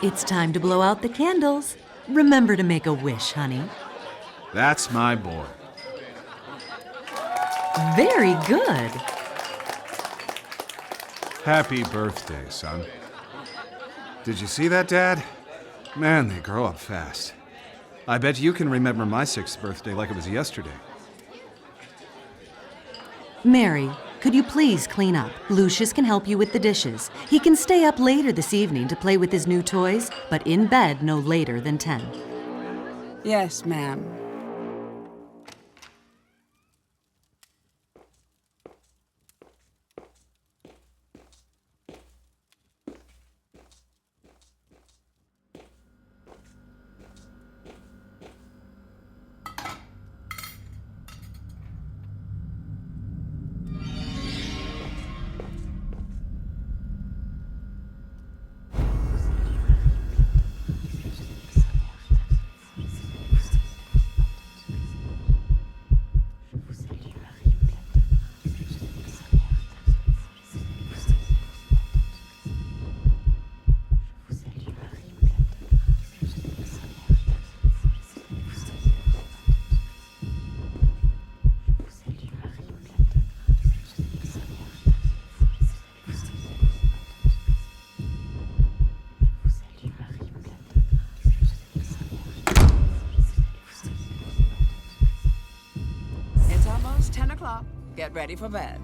It's time to blow out the candles. Remember to make a wish, honey. That's my boy. Very good. Happy birthday, son. Did you see that, Dad? Man, they grow up fast. I bet you can remember my 6th birthday like it was yesterday. Mary, could you please clean up? Lucius can help you with the dishes. He can stay up later this evening to play with his new toys, but in bed no later than 10. Yes, ma'am. It's 10 o'clock. Get ready for bed.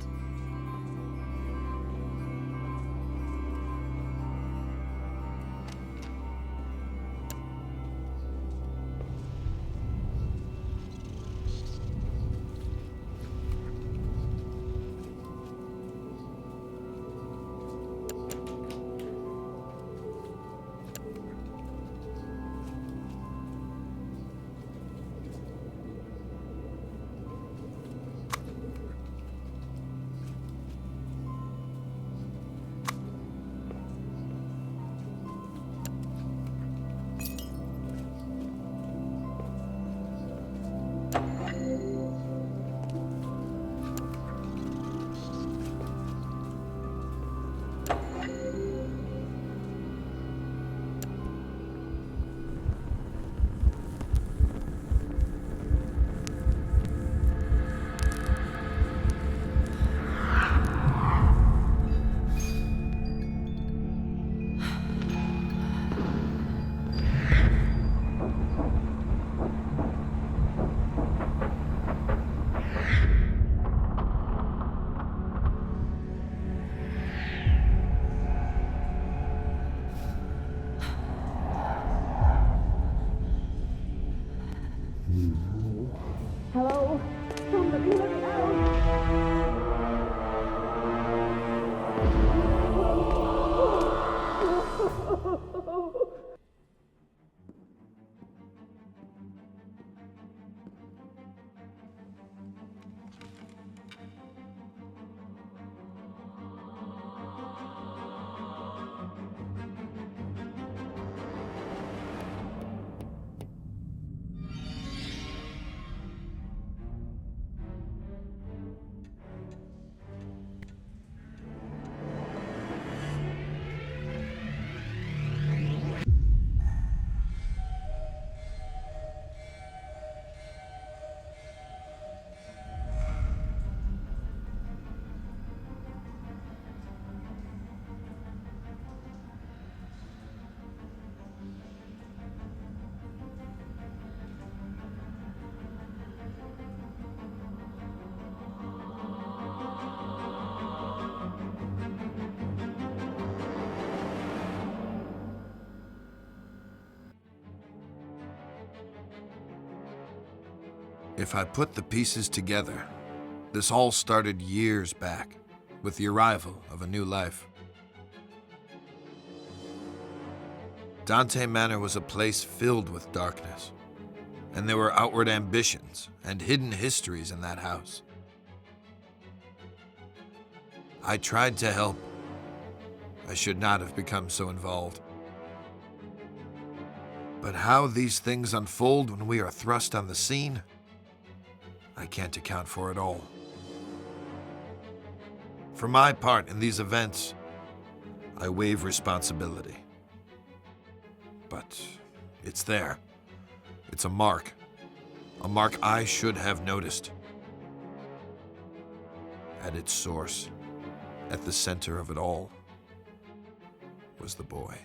Hello? Somebody let me out! If I put the pieces together, this all started years back, with the arrival of a new life. Dante Manor was a place filled with darkness, and there were outward ambitions and hidden histories in that house. I tried to help. I should not have become so involved. But how these things unfold when we are thrust on the scene, I can't account for it all. For my part in these events, I waive responsibility. But it's there. It's a mark I should have noticed. At its source, at the center of it all, was the boy.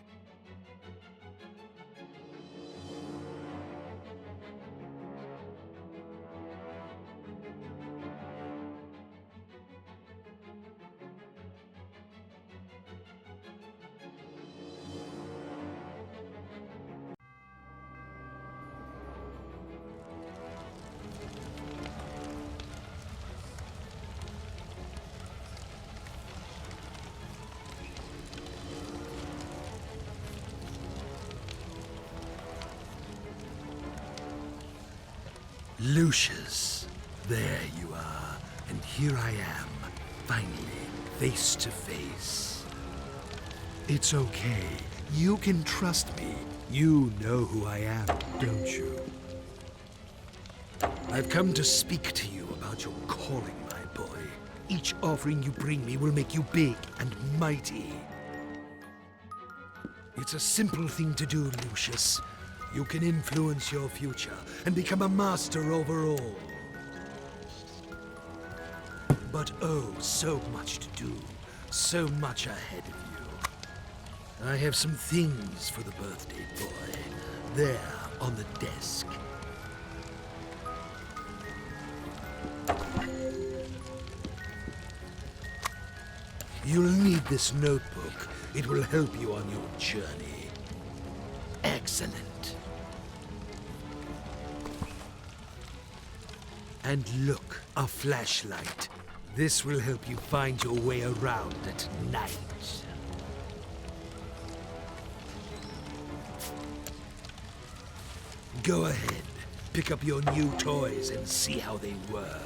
Lucius, there you are, and here I am, finally, face to face. It's okay, you can trust me. You know who I am, don't you? I've come to speak to you about your calling, my boy. Each offering you bring me will make you big and mighty. It's a simple thing to do, Lucius. You can influence your future and become a master over all. But oh, so much to do, so much ahead of you. I have some things for the birthday boy, there on the desk. You'll need this notebook. It will help you on your journey. Excellent. And look, a flashlight. This will help you find your way around at night. Go ahead, pick up your new toys and see how they work.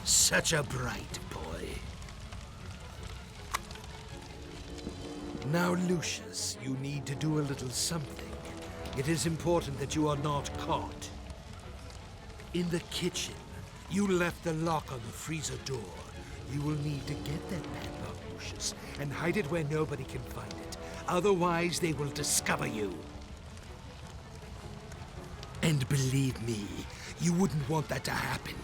Such a bright boy. Now, Lucius, you need to do a little something. It is important that you are not caught. In the kitchen, you left the lock on the freezer door. You will need to get that padlock, Lucius, and hide it where nobody can find it. Otherwise, they will discover you. And believe me, you wouldn't want that to happen.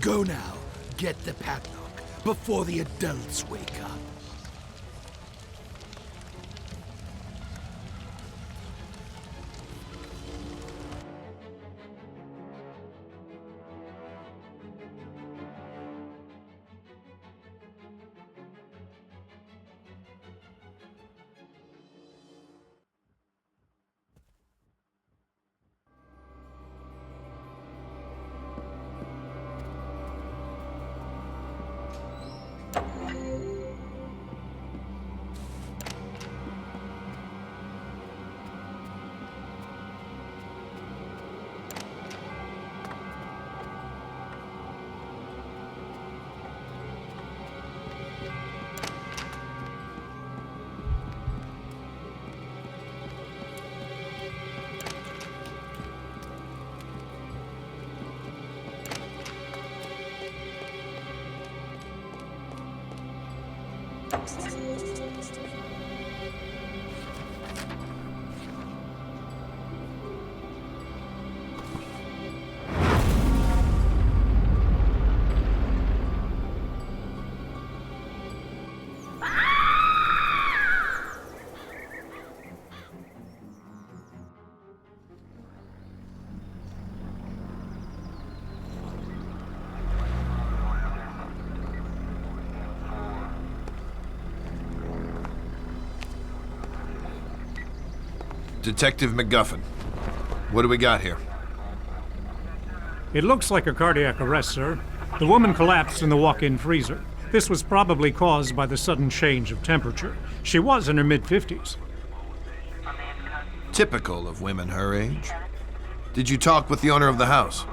Go now, get the padlock, before the adults wake up. Detective MacGuffin, what do we got here? It looks like a cardiac arrest, sir. The woman collapsed in the walk-in freezer. This was probably caused by the sudden change of temperature. She was in her mid-50s. Typical of women her age. Did you talk with the owner of the house?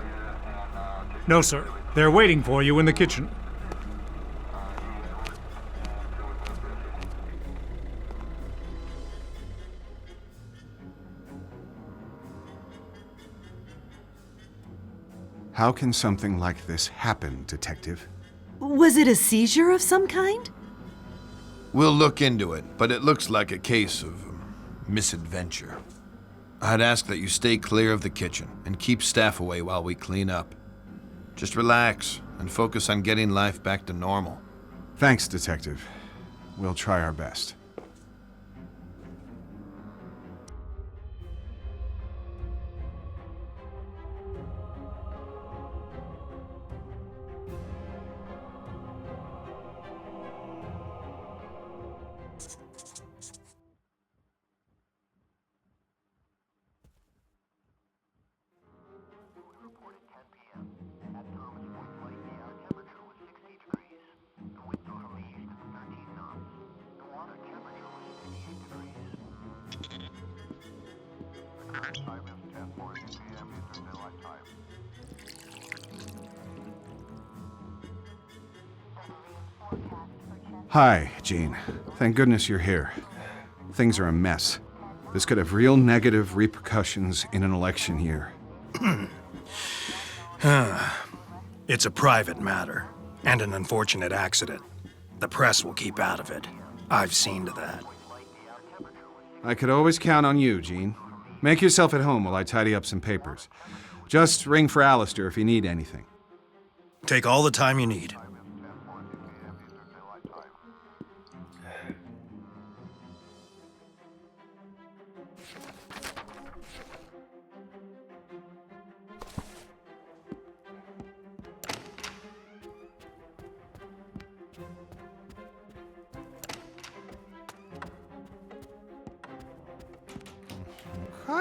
No, sir. They're waiting for you in the kitchen. How can something like this happen, Detective? Was it a seizure of some kind? We'll look into it, but it looks like a case of misadventure. I'd ask that you stay clear of the kitchen and keep staff away while we clean up. Just relax and focus on getting life back to normal. Thanks, Detective. We'll try our best. Hi, Jean. Thank goodness you're here. Things are a mess. This could have real negative repercussions in an election year. It's a private matter, and an unfortunate accident. The press will keep out of it. I've seen to that. I could always count on you, Jean. Make yourself at home while I tidy up some papers. Just ring for Alistair if you need anything. Take all the time you need.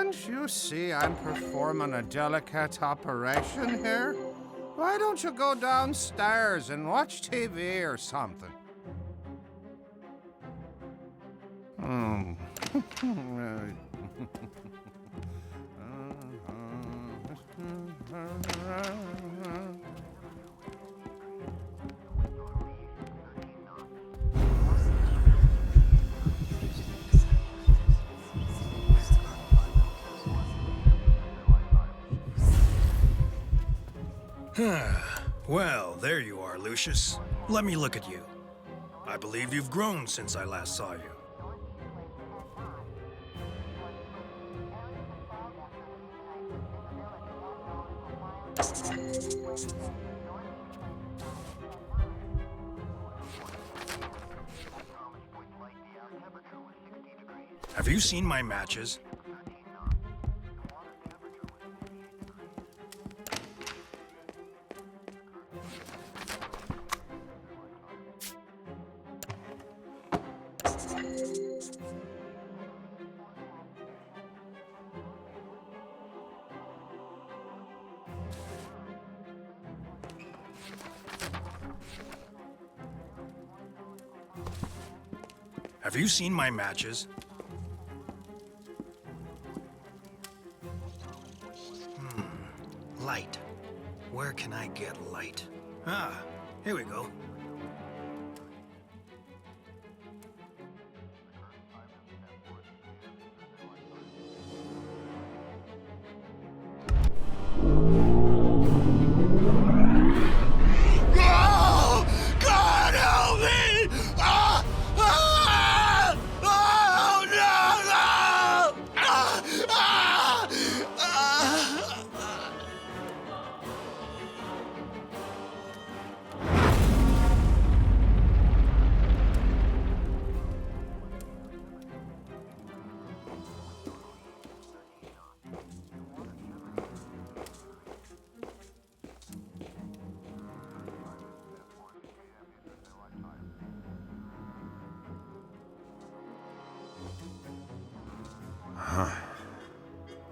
Can't you see I'm performing a delicate operation here? Why don't you go downstairs and watch TV or something? Well, there you are, Lucius. Let me look at you. I believe you've grown since I last saw you. Have you seen my matches? Have you seen my matches? Light. Where can I get light? Ah, here we go.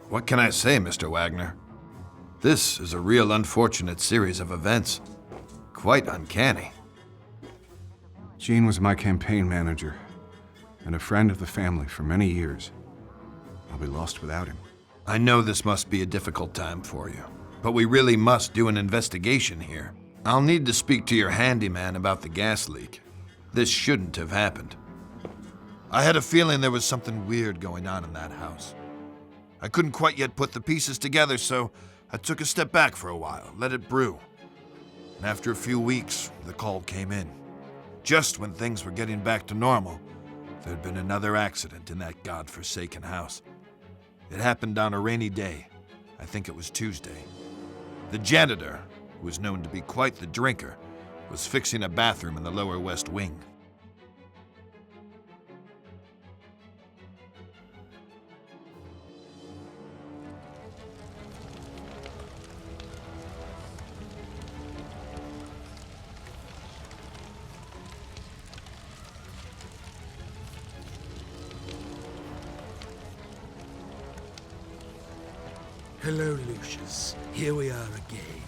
What can I say, Mr. Wagner? This is a real unfortunate series of events. Quite uncanny. Gene was my campaign manager and a friend of the family for many years. I'll be lost without him. I know this must be a difficult time for you, but we really must do an investigation here. I'll need to speak to your handyman about the gas leak. This shouldn't have happened. I had a feeling there was something weird going on in that house. I couldn't quite yet put the pieces together, so I took a step back for a while, let it brew. And after a few weeks, the call came in. Just when things were getting back to normal, there'd been another accident in that godforsaken house. It happened on a rainy day. I think it was Tuesday. The janitor, who was known to be quite the drinker, was fixing a bathroom in the lower west wing. Hello, Lucius. Here we are again.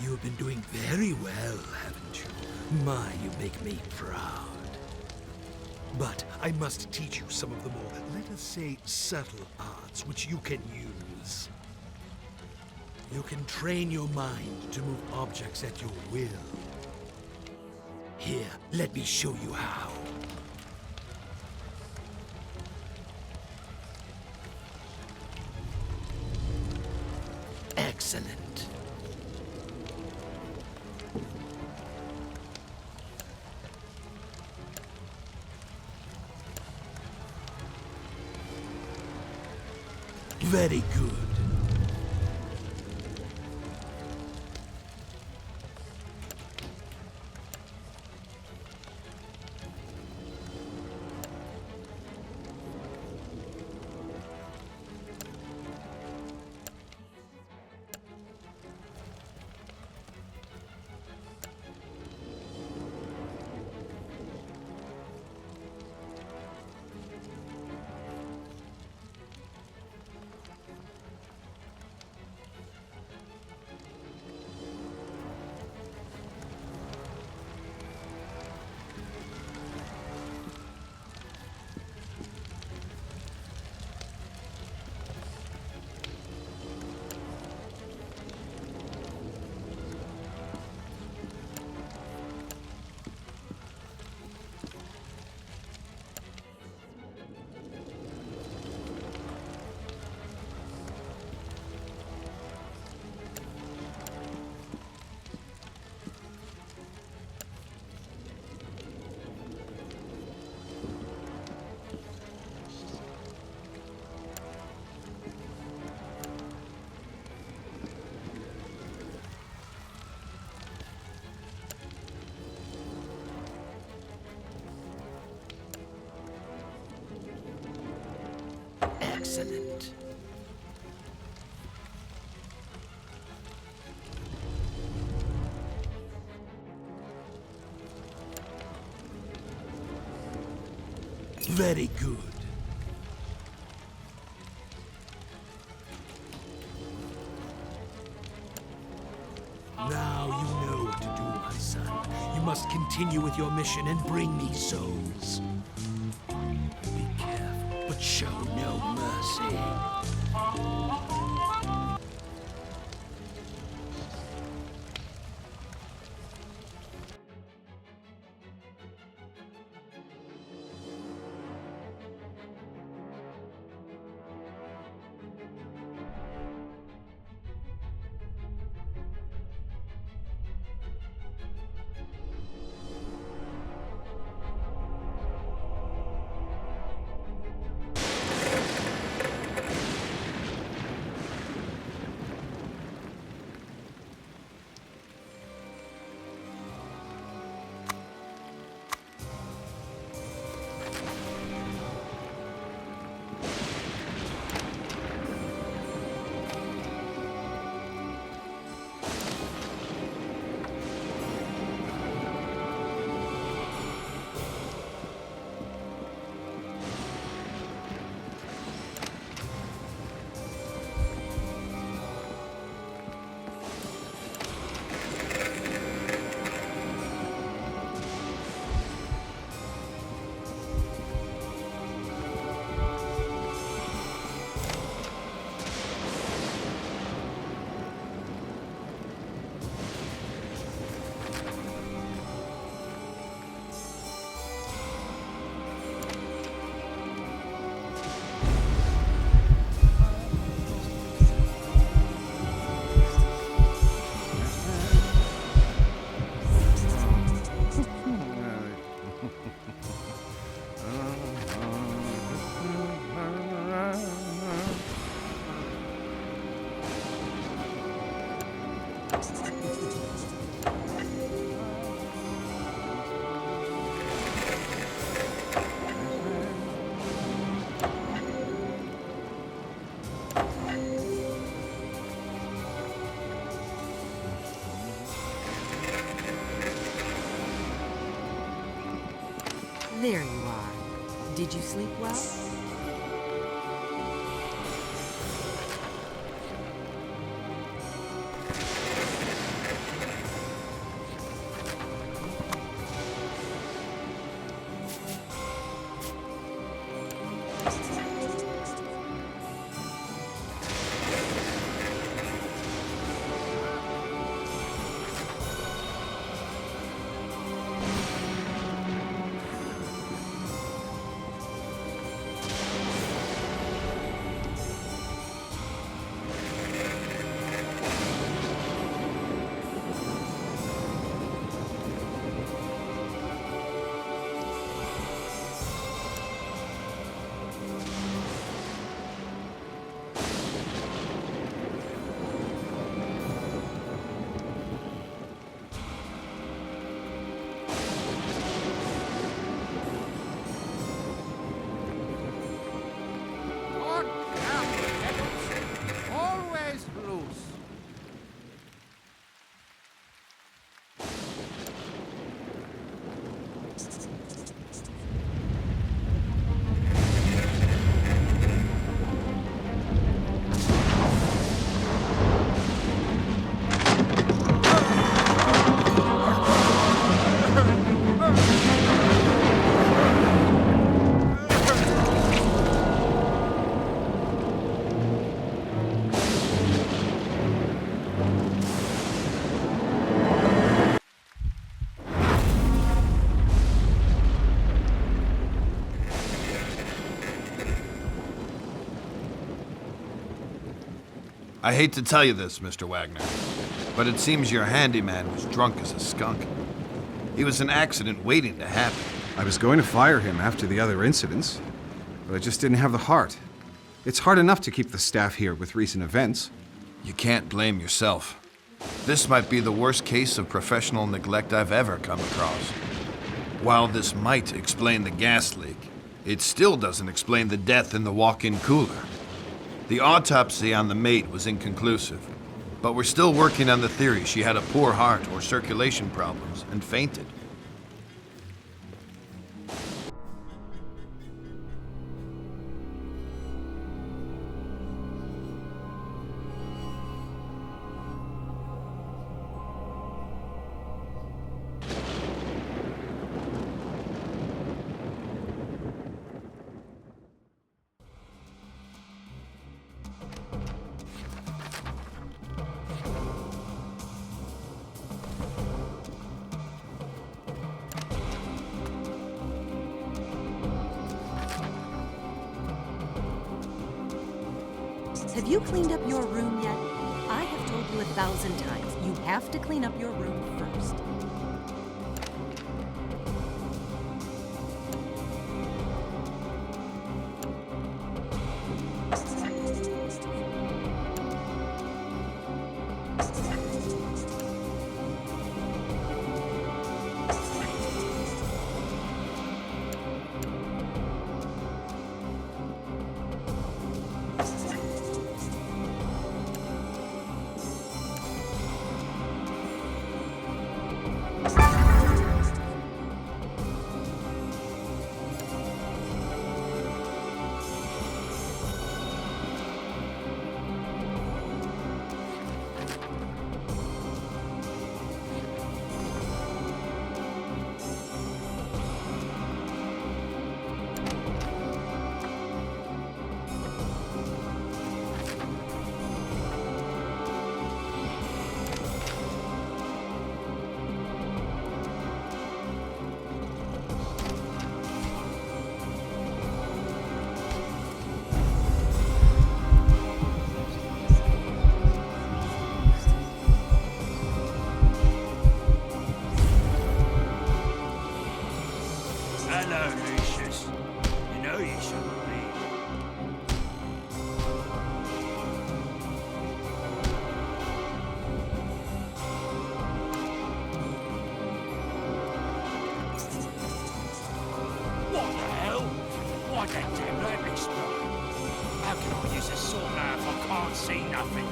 You have been doing very well, haven't you? My, you make me proud. But I must teach you some of the more, let us say, subtle arts which you can use. You can train your mind to move objects at your will. Here, let me show you how. Excellent. Very good. Excellent. Very good. Now you know what to do, my son. You must continue with your mission and bring me souls. Be careful, but show no mercy. There you are. Did you sleep well? Always loose. I hate to tell you this, Mr. Wagner, but it seems your handyman was drunk as a skunk. He was an accident waiting to happen. I was going to fire him after the other incidents, but I just didn't have the heart. It's hard enough to keep the staff here with recent events. You can't blame yourself. This might be the worst case of professional neglect I've ever come across. While this might explain the gas leak, it still doesn't explain the death in the walk-in cooler. The autopsy on the mate was inconclusive, but we're still working on the theory she had a poor heart or circulation problems and fainted. Have you cleaned up your room yet? I have told you 1,000 times, you have to clean up your room first. Hello, Lucius. You know you shouldn't leave. That damn lamp exploded. How can I use a saw now if I can't see nothing?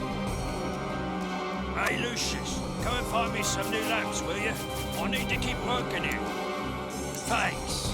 Hey, Lucius, go and find me some new lamps, will you? I need to keep working here. Thanks.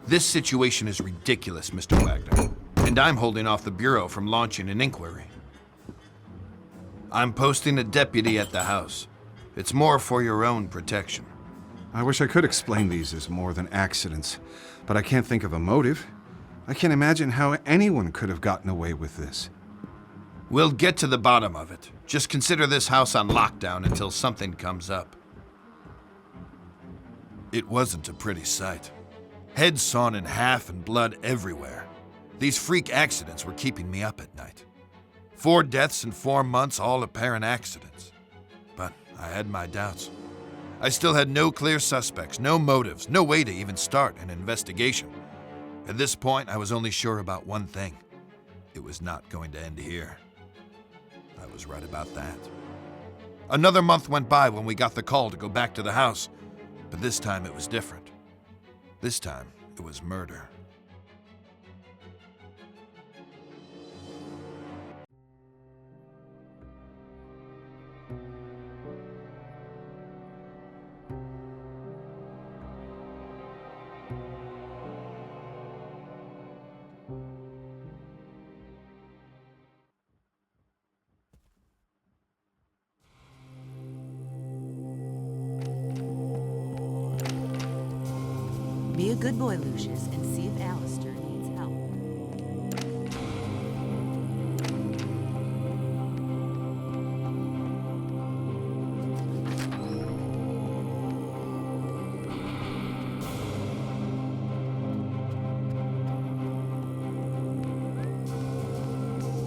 This situation is ridiculous, Mr. Wagner, and I'm holding off the Bureau from launching an inquiry. I'm posting a deputy at the house. It's more for your own protection. I wish I could explain these as more than accidents, but I can't think of a motive. I can't imagine how anyone could have gotten away with this. We'll get to the bottom of it. Just consider this house on lockdown until something comes up. It wasn't a pretty sight. Heads sawn in half and blood everywhere. These freak accidents were keeping me up at night. 4 deaths in 4 months, all apparent accidents. But I had my doubts. I still had no clear suspects, no motives, no way to even start an investigation. At this point, I was only sure about one thing. It was not going to end here. I was right about that. Another month went by when we got the call to go back to the house, but this time it was different. This time, it was murder. Be a good boy, Lucius, and see if Alistair needs help.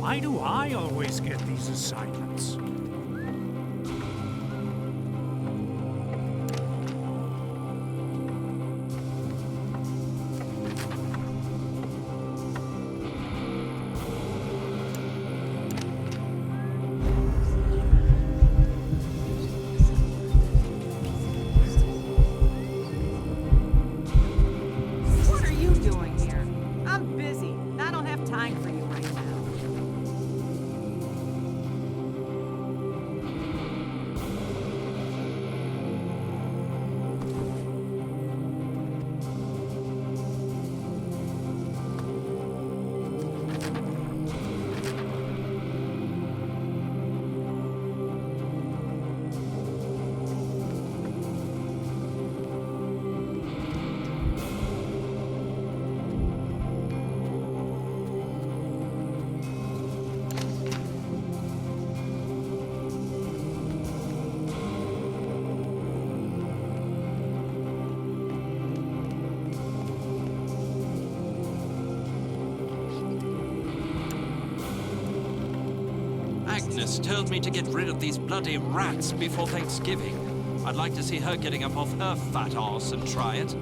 Why do I always get these assignments? What are you doing here? I'm busy. I don't have time for you right now. Agnes told me to get rid of these bloody rats before Thanksgiving. I'd like to see her getting up off her fat arse and try it.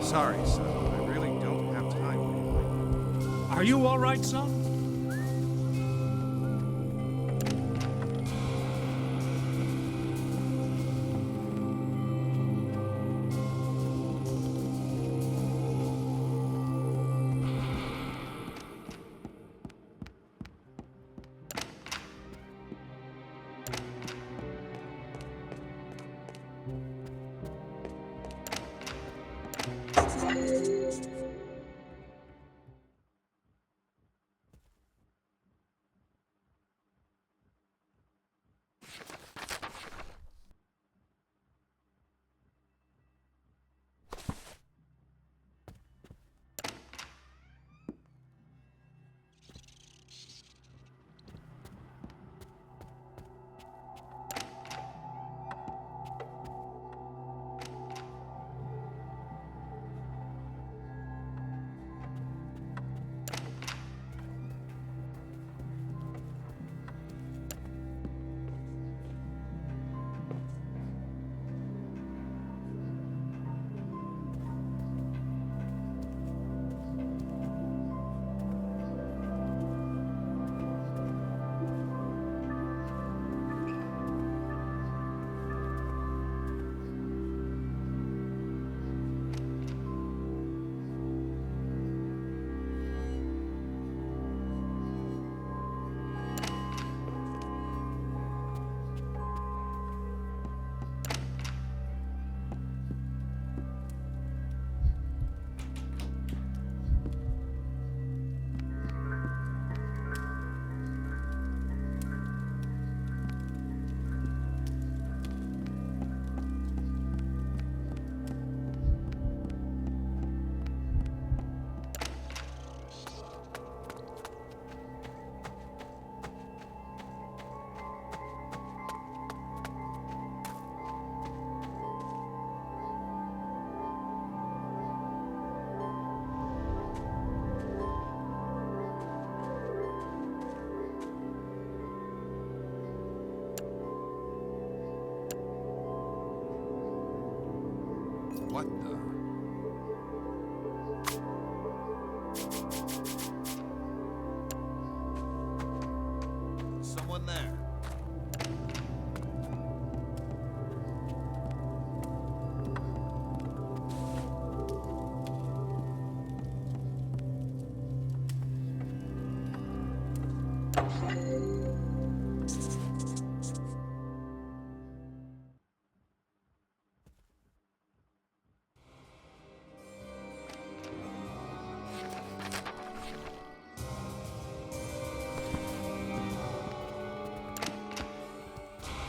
Sorry, son. I really don't have time for you. Are you all right, son? What the? Someone there.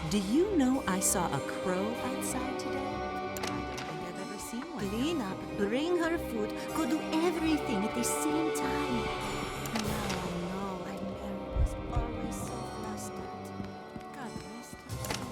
Do you know I saw a crow outside today? I don't think I've ever seen one. Clean up, bring her food, go do everything at the same time. No, I Mary was always so flustered. God rest her soul.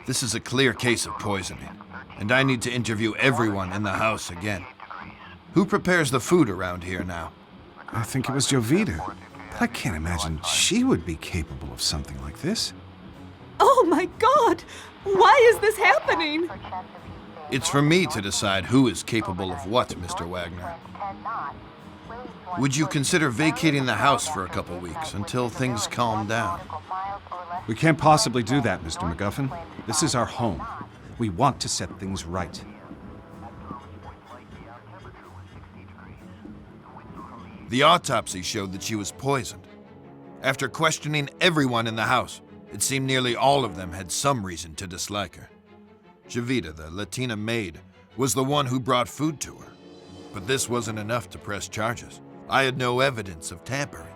This is a clear case of poisoning, and I need to interview everyone in the house again. Who prepares the food around here now? I think it was Jovita. But I can't imagine she would be capable of something like this. Oh my God! Why is this happening? It's for me to decide who is capable of what, Mr. Wagner. Would you consider vacating the house for a couple weeks until things calm down? We can't possibly do that, Mr. MacGuffin. This is our home. We want to set things right. The autopsy showed that she was poisoned. After questioning everyone in the house, it seemed nearly all of them had some reason to dislike her. Jovita, the Latina maid, was the one who brought food to her. But this wasn't enough to press charges. I had no evidence of tampering.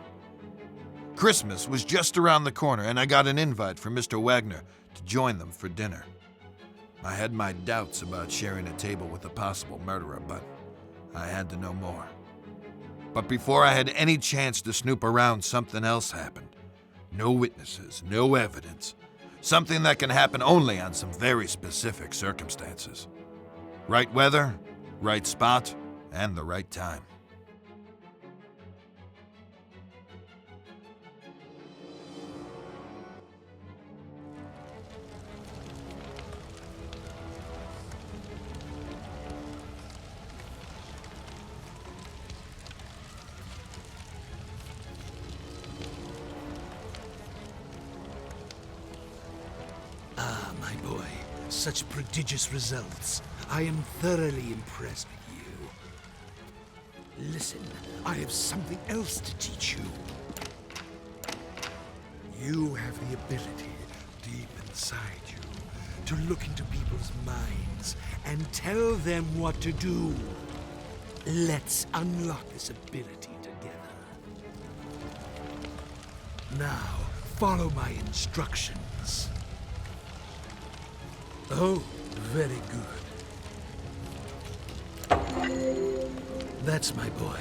Christmas was just around the corner, and I got an invite from Mr. Wagner to join them for dinner. I had my doubts about sharing a table with a possible murderer, but I had to know more. But before I had any chance to snoop around, something else happened. No witnesses, no evidence. Something that can happen only on some very specific circumstances. Right weather, right spot, and the right time. Ah, my boy, such prodigious results. I am thoroughly impressed with you. Listen, I have something else to teach you. You have the ability, deep inside you, to look into people's minds and tell them what to do. Let's unlock this ability together. Now, follow my instructions. Oh, very good. That's my boy.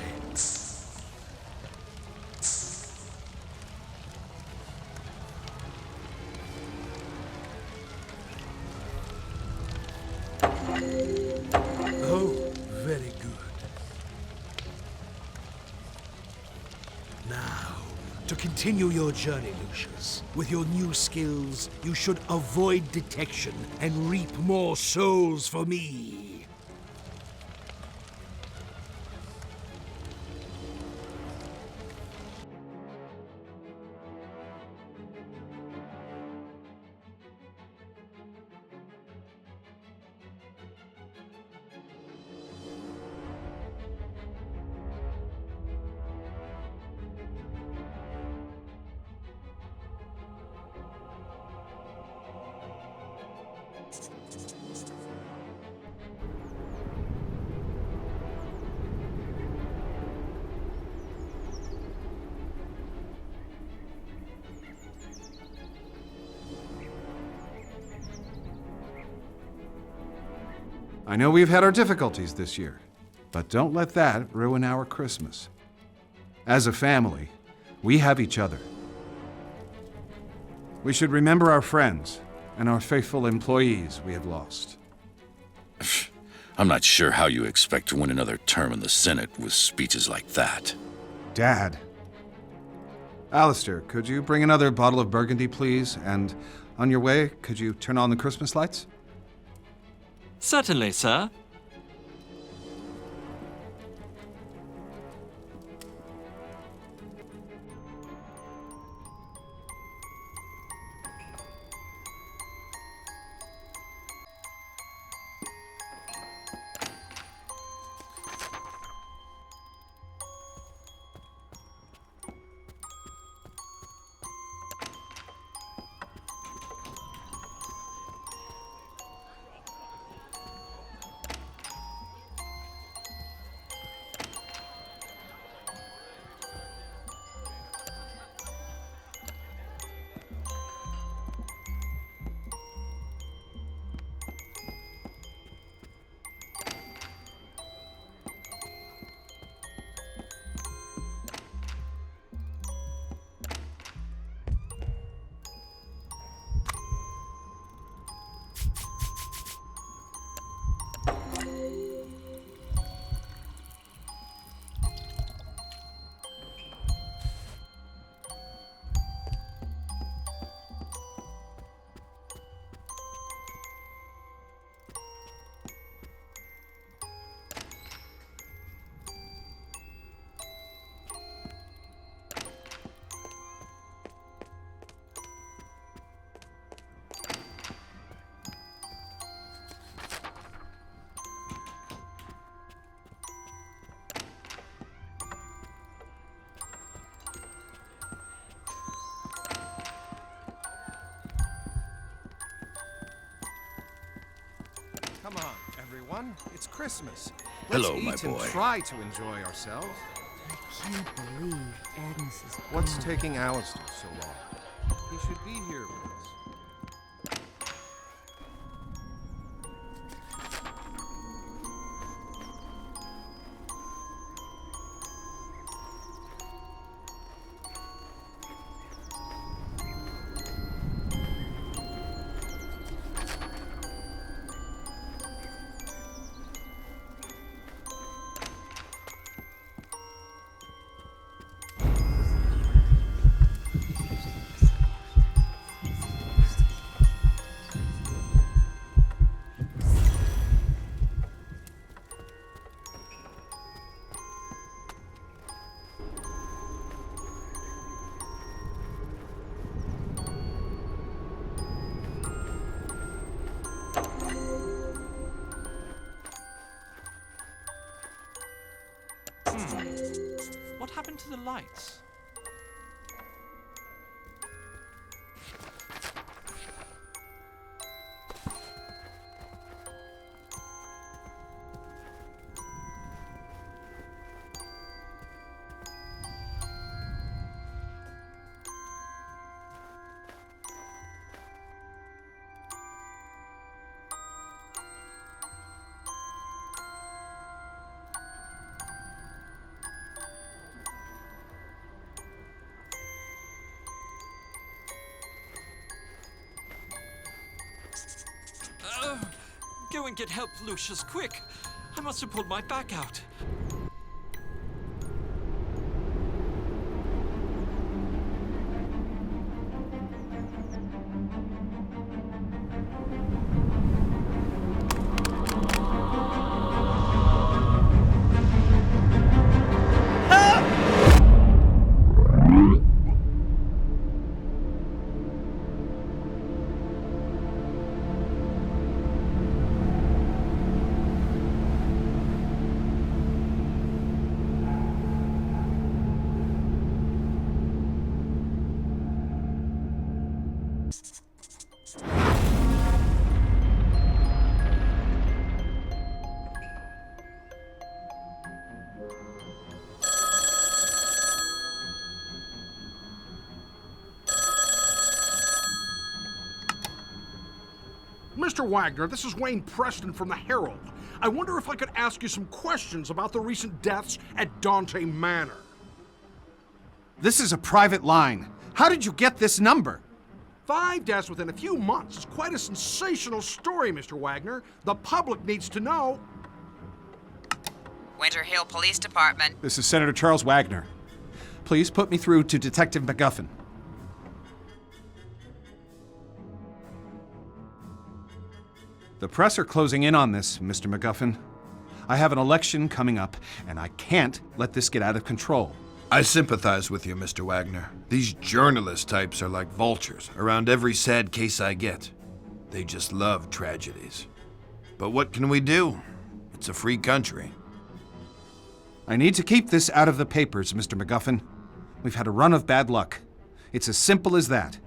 Oh, very good. Now, to continue your journey, Lucius, with your new skills, you should avoid detection and reap more souls for me. I know we've had our difficulties this year, but don't let that ruin our Christmas. As a family, we have each other. We should remember our friends and our faithful employees we have lost. I'm not sure how you expect to win another term in the Senate with speeches like that. Dad. Alistair, could you bring another bottle of Burgundy, please? And on your way, could you turn on the Christmas lights? Certainly, sir. Come on, everyone. It's Christmas. Hello, Let's my eat boy. and try to enjoy ourselves. I can't believe Agnes is What's gone. taking Alistair so long? He should be here with us. What happened to the lights? Go and get help, Lucius, quick! I must have pulled my back out. Mr. Wagner, this is Wayne Preston from the Herald. I wonder if I could ask you some questions about the recent deaths at Dante Manor. This is a private line. How did you get this number? 5 deaths within a few months is quite a sensational story, Mr. Wagner. The public needs to know. Winter Hill Police Department. This is Senator Charles Wagner. Please put me through to Detective MacGuffin. The press are closing in on this, Mr. MacGuffin. I have an election coming up, and I can't let this get out of control. I sympathize with you, Mr. Wagner. These journalist types are like vultures around every sad case I get. They just love tragedies. But what can we do? It's a free country. I need to keep this out of the papers, Mr. MacGuffin. We've had a run of bad luck. It's as simple as that.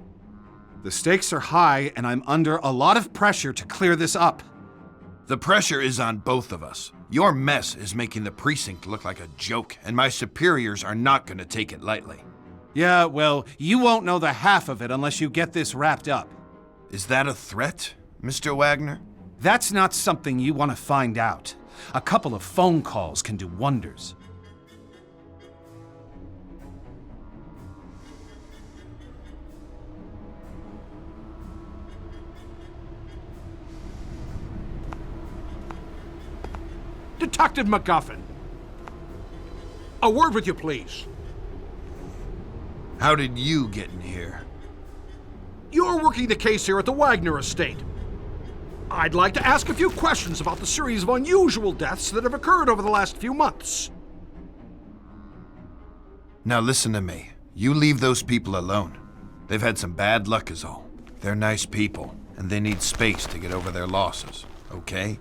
The stakes are high, and I'm under a lot of pressure to clear this up. The pressure is on both of us. Your mess is making the precinct look like a joke, and my superiors are not going to take it lightly. Yeah, well, you won't know the half of it unless you get this wrapped up. Is that a threat, Mr. Wagner? That's not something you want to find out. A couple of phone calls can do wonders. Detective MacGuffin. A word with you, please. How did you get in here? You're working the case here at the Wagner estate. I'd like to ask a few questions about the series of unusual deaths that have occurred over the last few months. Now listen to me. You leave those people alone. They've had some bad luck is all. They're nice people, and they need space to get over their losses, okay?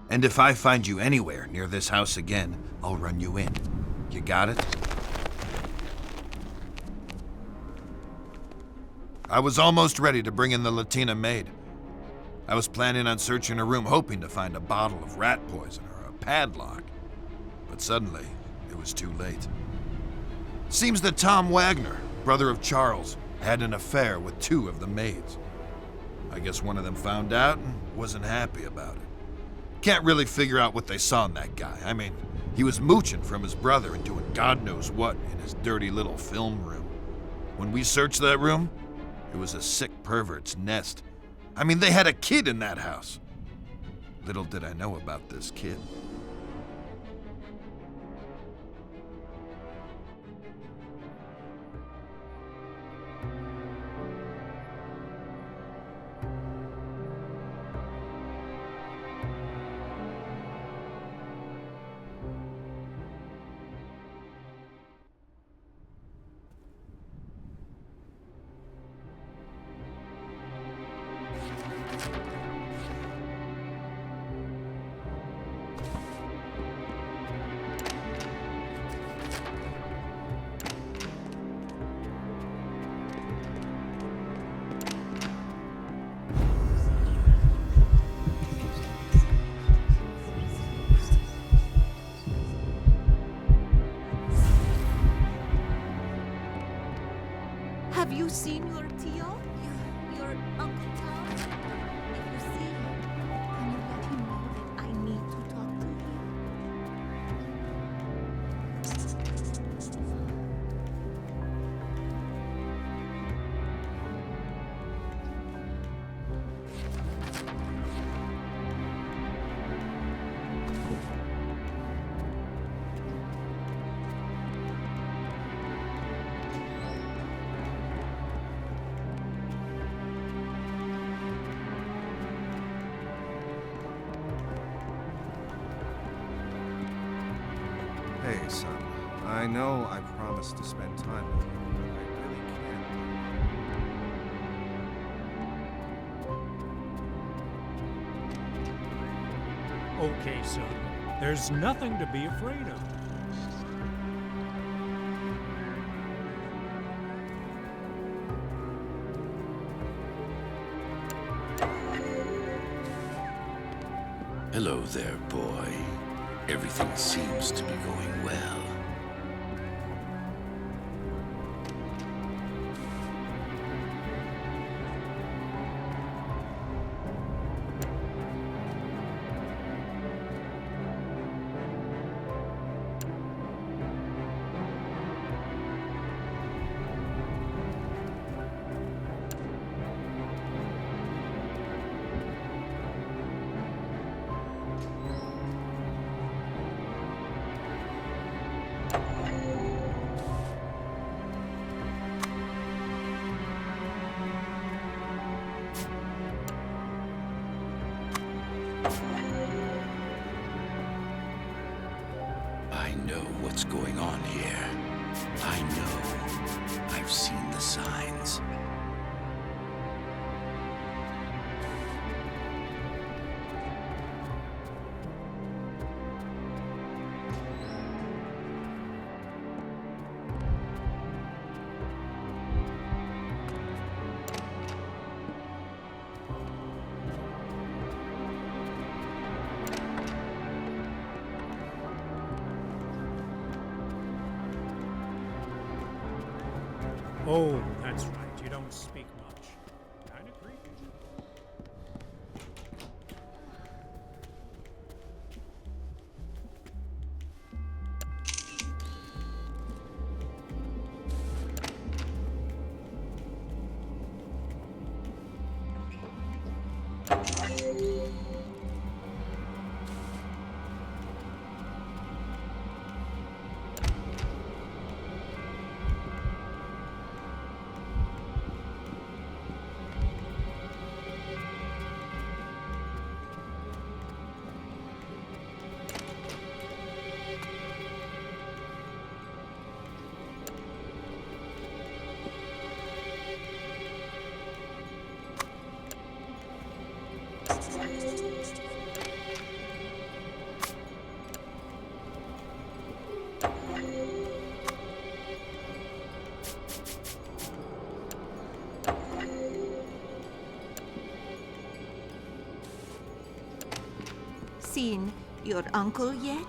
And if I find you anywhere near this house again, I'll run you in. You got it? I was almost ready to bring in the Latina maid. I was planning on searching her room, hoping to find a bottle of rat poison or a padlock. But suddenly, it was too late. Seems that Tom Wagner, brother of Charles, had an affair with 2 of the maids. I guess one of them found out and wasn't happy about it. Can't really figure out what they saw in that guy. I mean, he was mooching from his brother and doing God knows what in his dirty little film room. When we searched that room, it was a sick pervert's nest. I mean, they had a kid in that house. Little did I know about this kid. Have you seen your Tio? Your Uncle Tom? If you see him, can you let him know that I need to talk to him? Hey, son. I know I promised to spend time with you, but I really can't. Okay, son. There's nothing to be afraid of. Hello there, boy. Everything seems to be going well. I know what's going on here. I know. I've seen the signs. Oh, that's right. You don't speak much. Kinda creepy. Seen your uncle yet?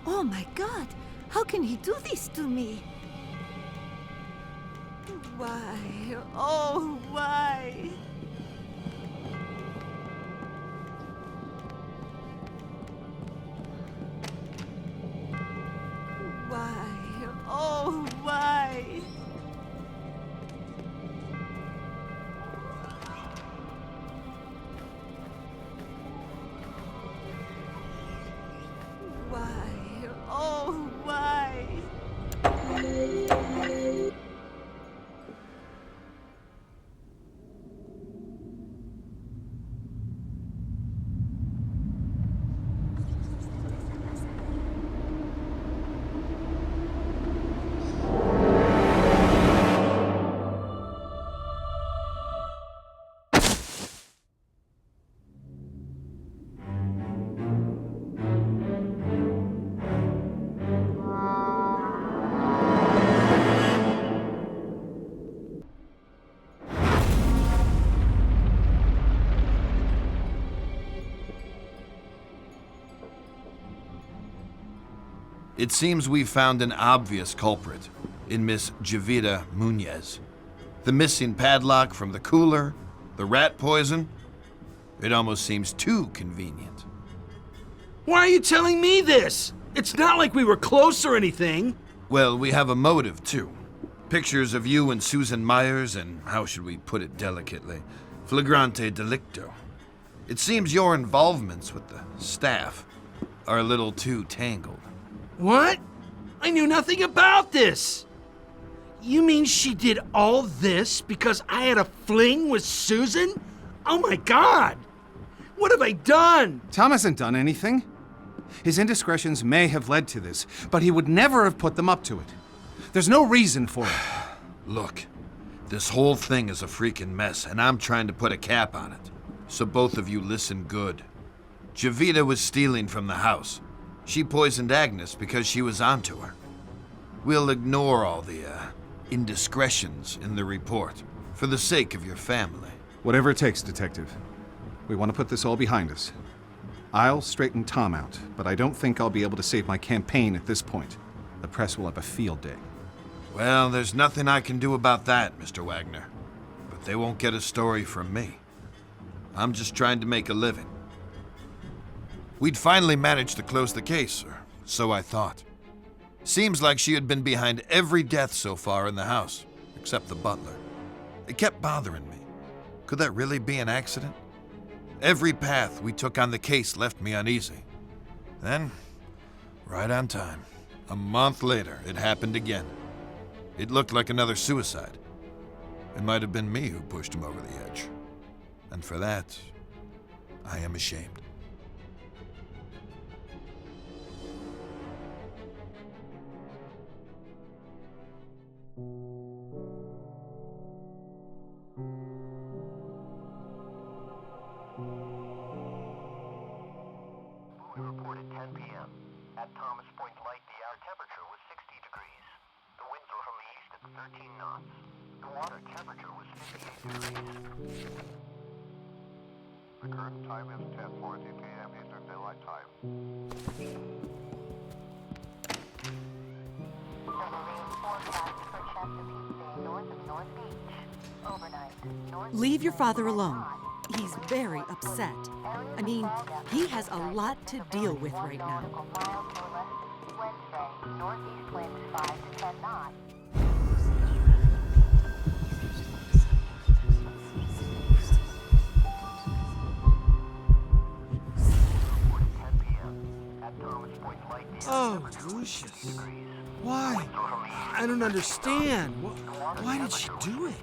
Oh my God! How can he do this to me? Why? Oh, why? Why? Oh, why? Why? Oh, why? It seems we've found an obvious culprit in Miss Javida Munez. The missing padlock from the cooler, the rat poison. It almost seems too convenient. Why are you telling me this? It's not like we were close or anything. Well, we have a motive, too. Pictures of you and Susan Myers, and how should we put it delicately? Flagrante delicto. It seems your involvements with the staff are a little too tangled. What? I knew nothing about this. You mean she did all this because I had a fling with Susan? Oh my God! What have I done? Tom hasn't done anything. His indiscretions may have led to this, but he would never have put them up to it. There's no reason for it. Look, this whole thing is a freaking mess, and I'm trying to put a cap on it. So both of you listen good. Javida was stealing from the house. She poisoned Agnes because she was onto her. We'll ignore all the indiscretions in the report for the sake of your family. Whatever it takes, Detective. We want to put this all behind us. I'll straighten Tom out, but I don't think I'll be able to save my campaign at this point. The press will have a field day. Well, there's nothing I can do about that, Mr. Wagner. But they won't get a story from me. I'm just trying to make a living. We'd finally managed to close the case, or so I thought. Seems like she had been behind every death so far in the house, except the butler. It kept bothering me. Could that really be an accident? Every path we took on the case left me uneasy. Then, right on time, a month later, it happened again. It looked like another suicide. It might have been me who pushed him over the edge. And for that, I am ashamed. We reported 10 p.m. At Thomas Point Light, the air temperature was 60 degrees. The winds were from the east at 13 knots. The water temperature was 58 degrees. The current time is 10:40 p.m. Eastern Daylight Time. The marine forecast for Chesapeake Bay north of North Beach. Overnight. Leave your father alone. He's very upset. I mean, he has a lot to deal with right now. Wednesday, northeast winds 5 to 10 knots. Oh, Lucius. Why? I don't understand. Why did she do it?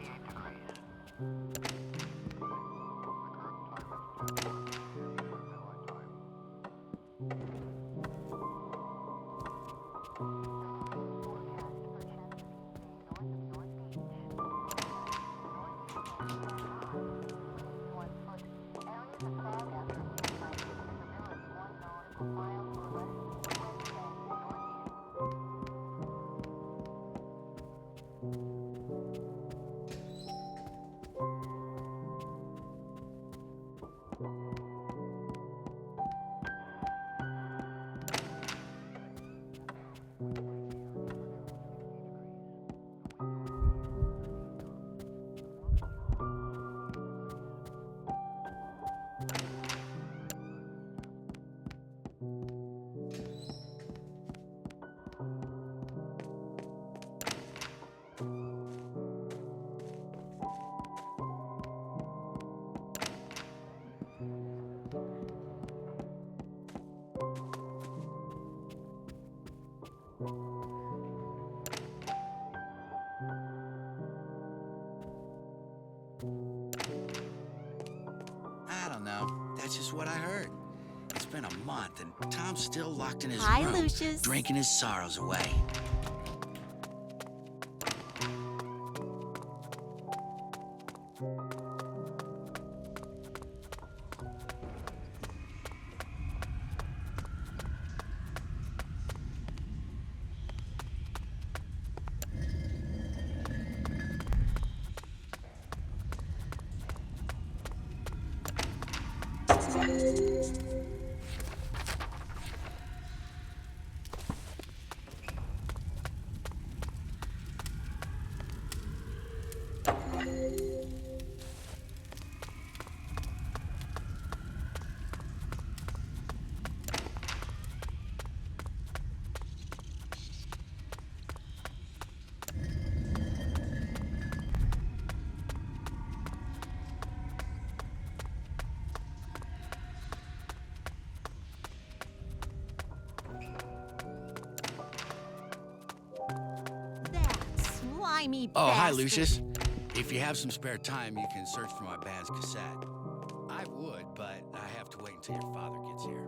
I don't know. That's just what I heard. It's been a month, and Tom's still locked in his Hi, room, Lucius. drinking his sorrows away. Slimy Oh, hi, bastard. Lucius. If you have some spare time, you can search for my band's cassette. I would, but I have to wait until your father gets here.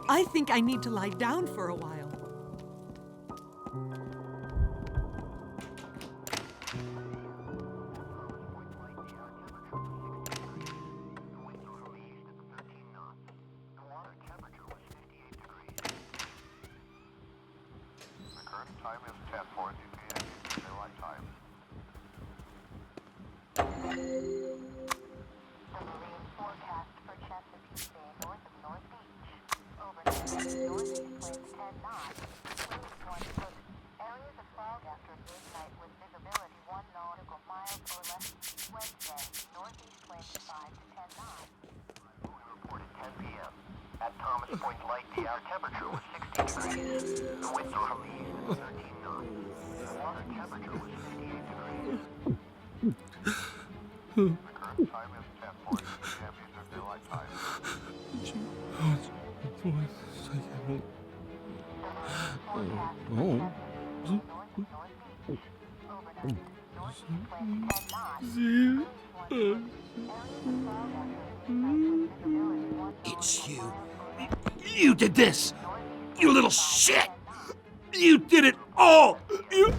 I think I need to lie down for a while. It's you. You did this! You little shit! You did it all! You...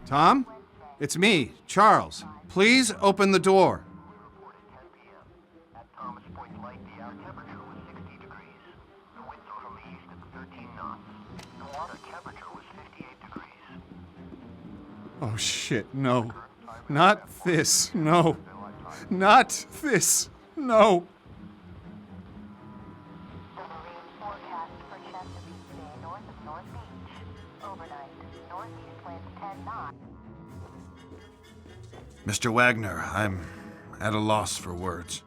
Tom? It's me, Charles. Please open the door. Oh shit, no. Not this, no. Not this, no. Mr. Wagner, I'm at a loss for words.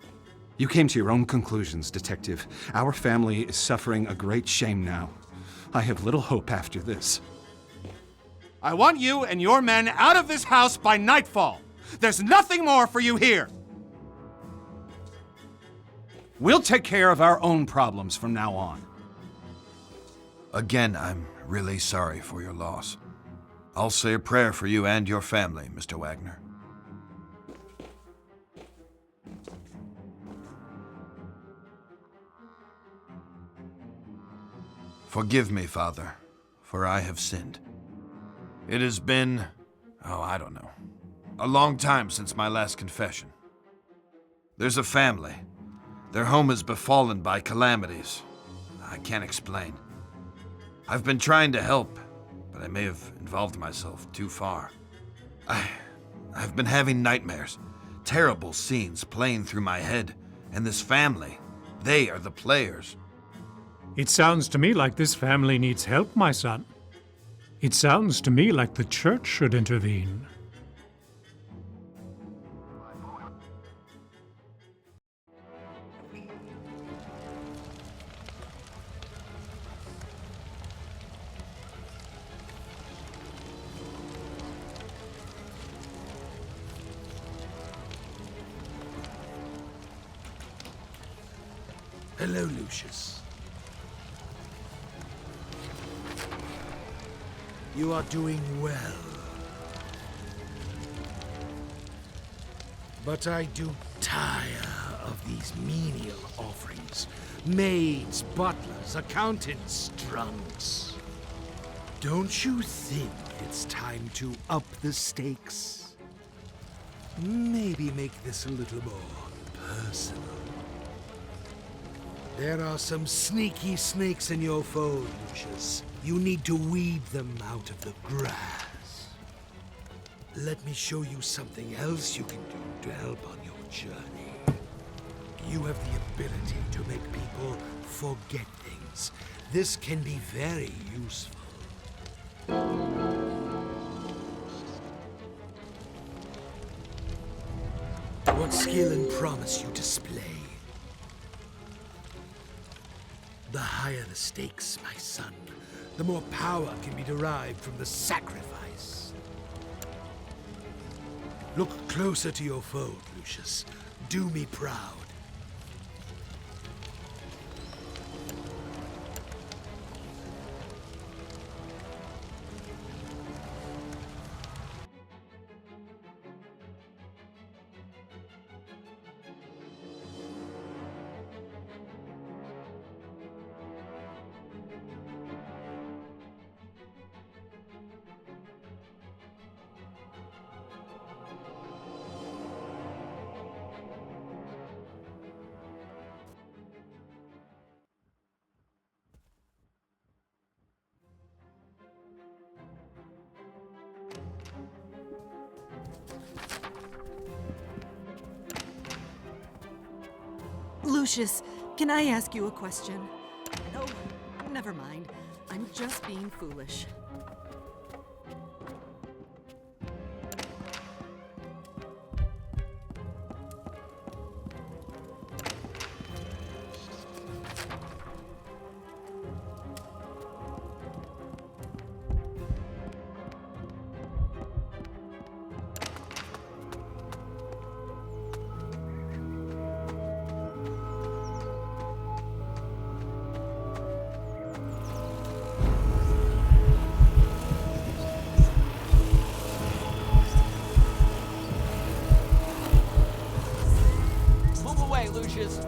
You came to your own conclusions, Detective. Our family is suffering a great shame now. I have little hope after this. I want you and your men out of this house by nightfall. There's nothing more for you here. We'll take care of our own problems from now on. Again, I'm really sorry for your loss. I'll say a prayer for you and your family, Mr. Wagner. Forgive me, Father, for I have sinned. It has been, I don't know, a long time since my last confession. There's a family. Their home is befallen by calamities. I can't explain. I've been trying to help, but I may have involved myself too far. I've been having nightmares, terrible scenes playing through my head, and this family, they are the players. It sounds to me like this family needs help, my son. It sounds to me like the church should intervene. Hello, Lucius. You are doing well. But I do tire of these menial offerings. Maids, butlers, accountants, drunks. Don't you think it's time to up the stakes? Maybe make this a little more personal. There are some sneaky snakes in your fold, Lucius. You need to weed them out of the grass. Let me show you something else you can do to help on your journey. You have the ability to make people forget things. This can be very useful. What skill and promise you display? The higher the stakes, my son, the more power can be derived from the sacrifice. Look closer to your fold, Lucius. Do me proud. Lucius, can I ask you a question? Oh, never mind. I'm just being foolish. Lucius.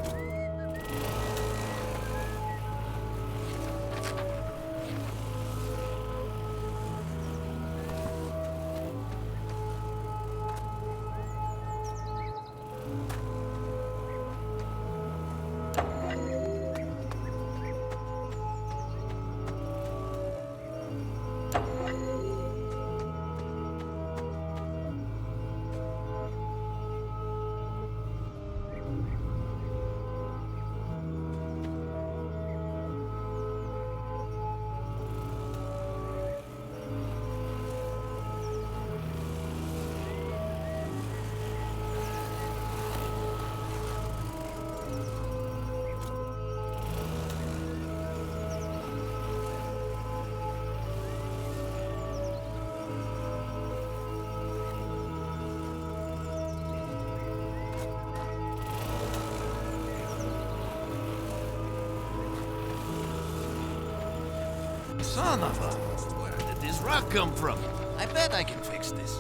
Son of a... Where did this rock come from? I bet I can fix this.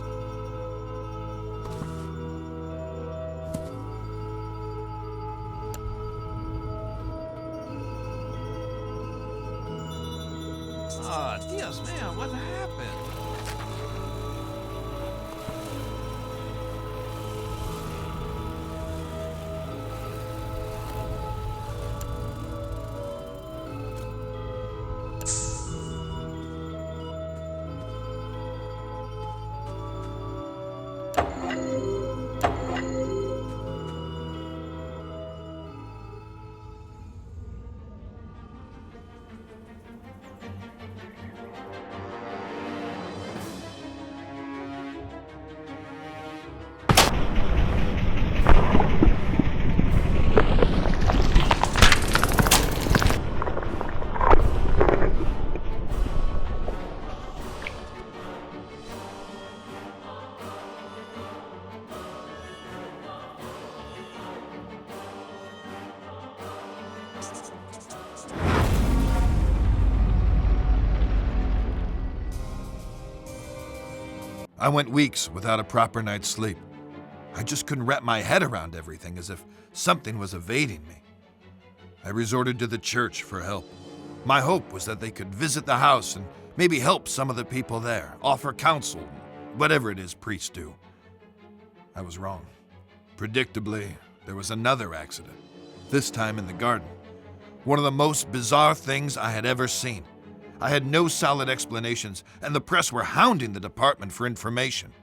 Oh, Dios mío, what happened? I went weeks without a proper night's sleep. I just couldn't wrap my head around everything, as if something was evading me. I resorted to the church for help. My hope was that they could visit the house and maybe help some of the people there, offer counsel, whatever it is priests do. I was wrong. Predictably, there was another accident, this time in the garden. One of the most bizarre things I had ever seen. I had no solid explanations, and the press were hounding the department for information.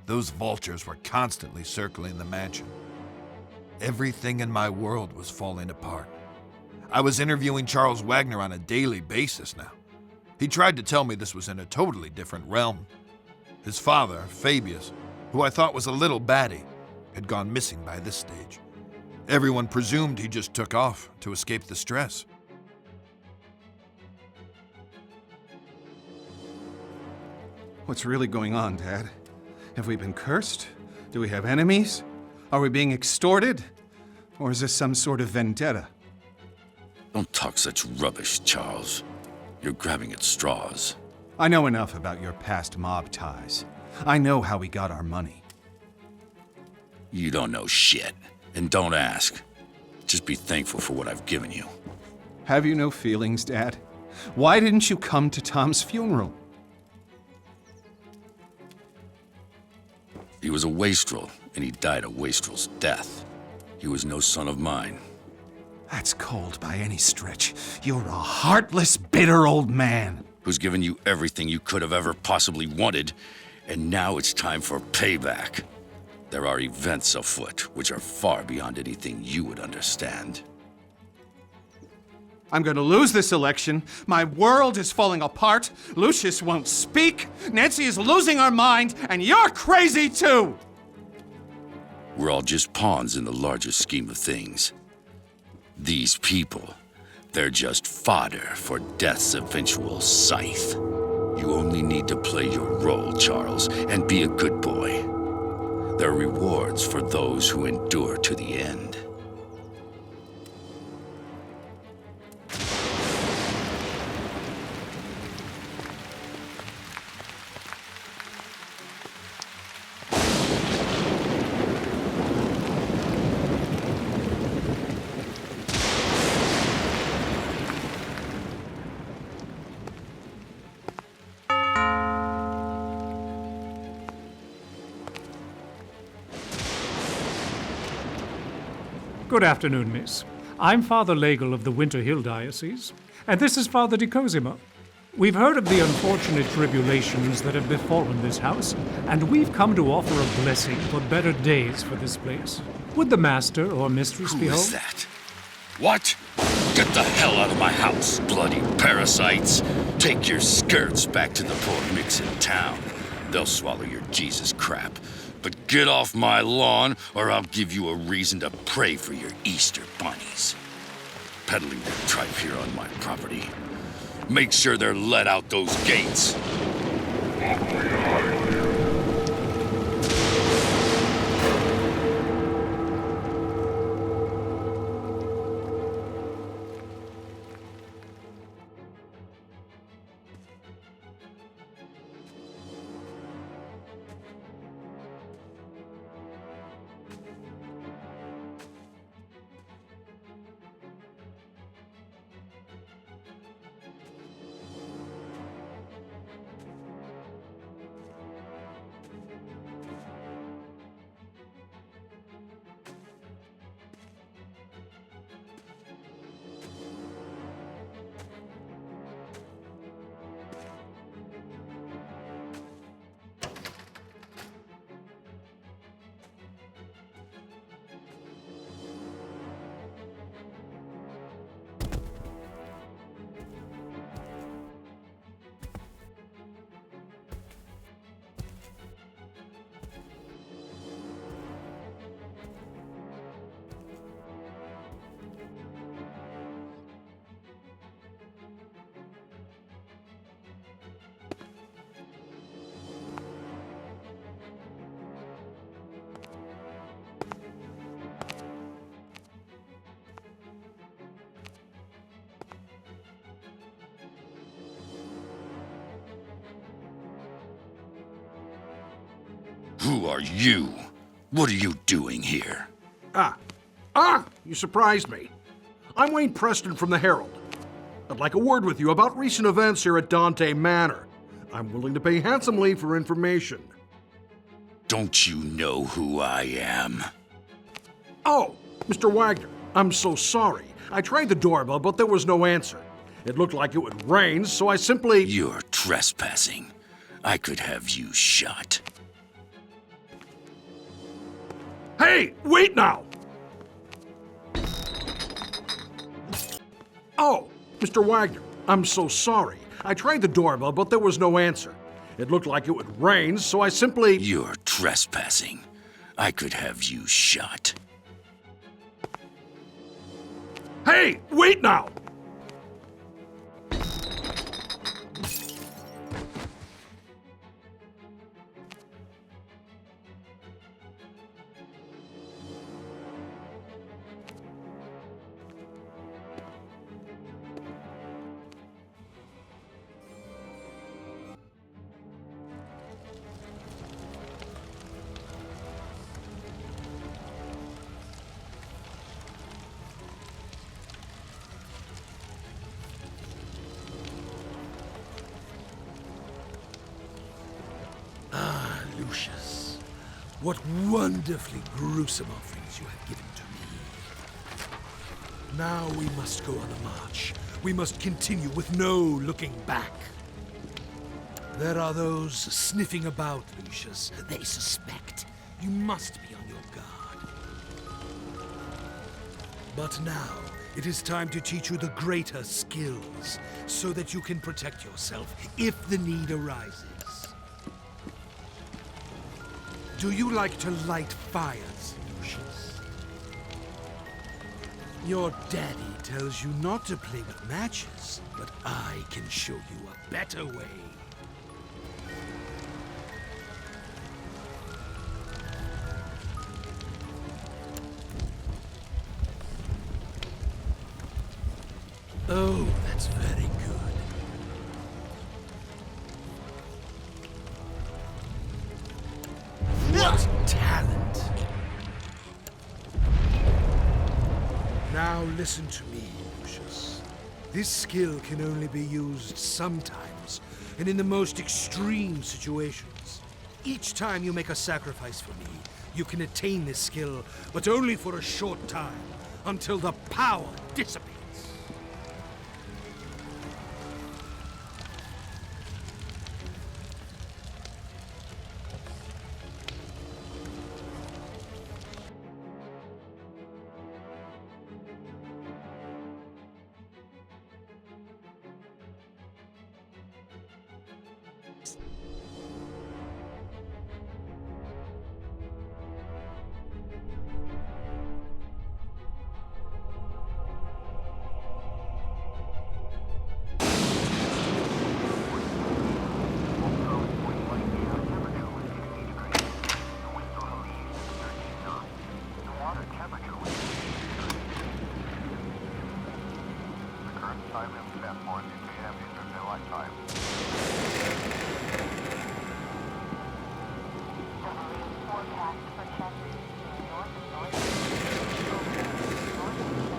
Those vultures were constantly circling the mansion. Everything in my world was falling apart. I was interviewing Charles Wagner on a daily basis now. He tried to tell me this was in a totally different realm. His father, Fabius, who I thought was a little batty, had gone missing by this stage. Everyone presumed he just took off to escape the stress. What's really going on, Dad? Have we been cursed? Do we have enemies? Are we being extorted? Or is this some sort of vendetta? Don't talk such rubbish, Charles. You're grabbing at straws. I know enough about your past mob ties. I know how we got our money. You don't know shit, and don't ask. Just be thankful for what I've given you. Have you no feelings, Dad? Why didn't you come to Tom's funeral? He was a wastrel, and he died a wastrel's death. He was no son of mine. That's cold by any stretch. You're a heartless, bitter old man. Who's given you everything you could have ever possibly wanted, and now it's time for payback. There are events afoot which are far beyond anything you would understand. I'm going to lose this election. My world is falling apart. Lucius won't speak. Nancy is losing her mind, and you're crazy too! We're all just pawns in the larger scheme of things. These people, they're just fodder for death's eventual scythe. You only need to play your role, Charles, and be a good boy. There are rewards for those who endure to the end. Good afternoon, miss. I'm Father Legel of the Winter Hill Diocese, and this is Father de Cosimo. We've heard of the unfortunate tribulations that have befallen this house, and we've come to offer a blessing for better days for this place. Would the master or mistress be home? Who is that? What? Get the hell out of my house, bloody parasites! Take your skirts back to the poor mix in town. They'll swallow your Jesus crap. But get off my lawn, or I'll give you a reason to pray for your Easter bunnies. Peddling their tripe here on my property. Make sure they're let out those gates. Who are you? What are you doing here? You surprised me. I'm Wayne Preston from the Herald. I'd like a word with you about recent events here at Dante Manor. I'm willing to pay handsomely for information. Don't you know who I am? Oh, Mr. Wagner, I'm so sorry. I tried the doorbell, but there was no answer. It looked like it would rain, so I simply... You're trespassing. I could have you shot. Hey, wait now! Oh, Mr. Wagner, I'm so sorry. I tried the doorbell, but there was no answer. It looked like it would rain, so I simply... You're trespassing. I could have you shot. Hey, wait now! Lucius, what wonderfully gruesome offerings you have given to me. Now we must go on the march. We must continue with no looking back. There are those sniffing about, Lucius. They suspect. You must be on your guard. But now, it is time to teach you the greater skills, so that you can protect yourself if the need arises. Do you like to light fires, Lucius? Your daddy tells you not to play with matches, but I can show you a better way. Oh, that's very good. What talent! Now listen to me, Lucius. This skill can only be used sometimes, and in the most extreme situations. Each time you make a sacrifice for me, you can attain this skill, but only for a short time, until the power dissipates.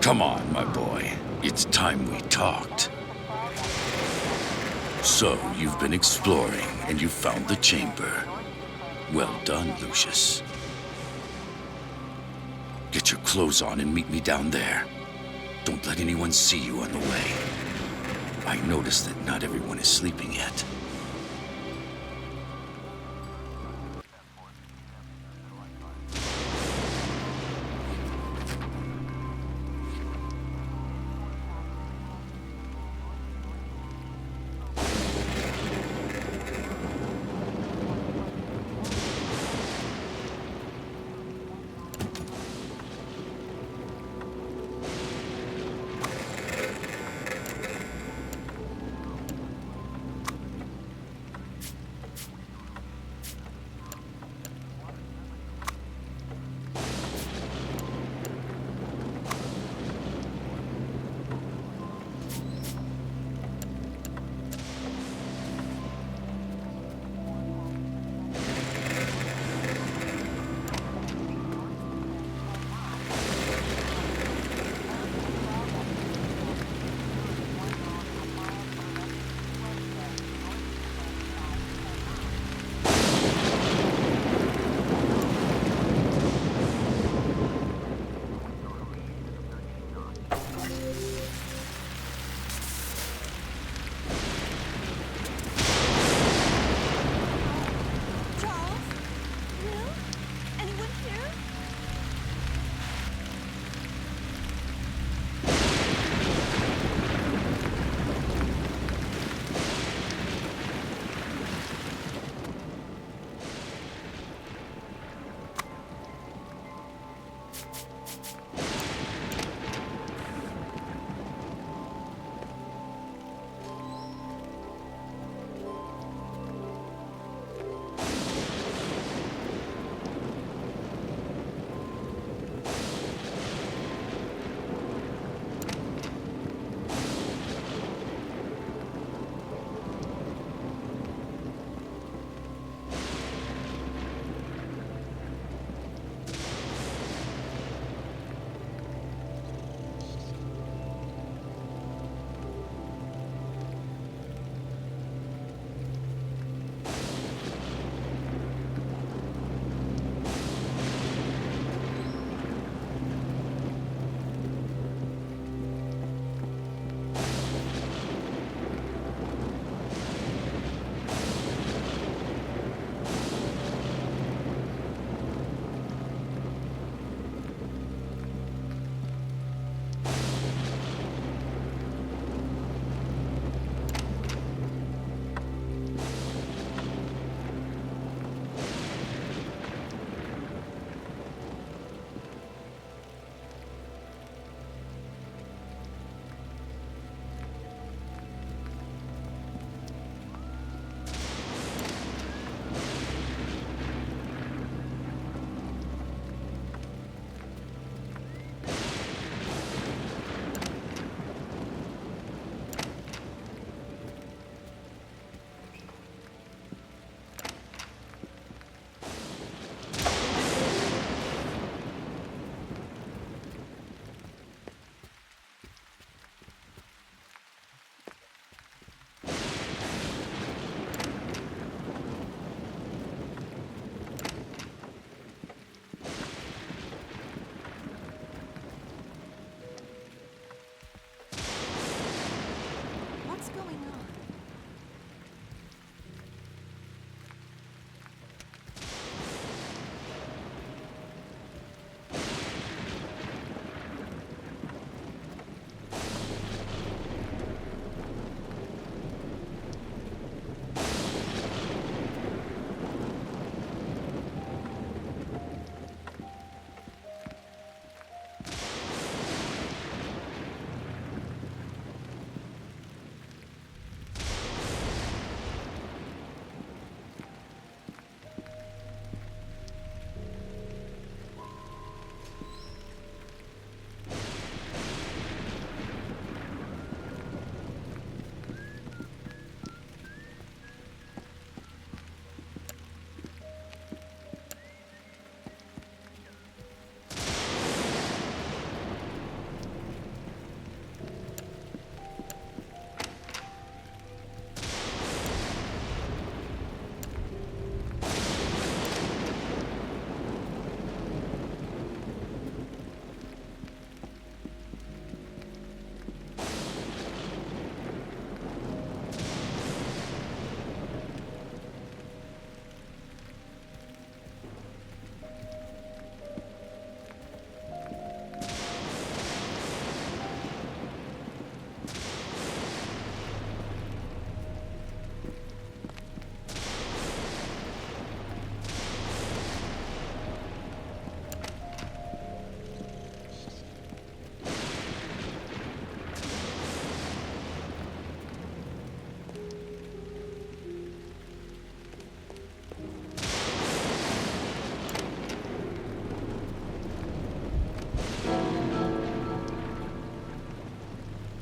Come on, my boy. It's time we talked. So, you've been exploring, and you found the chamber. Well done, Lucius. Get your clothes on and meet me down there. Don't let anyone see you on the way. I noticed that not everyone is sleeping yet.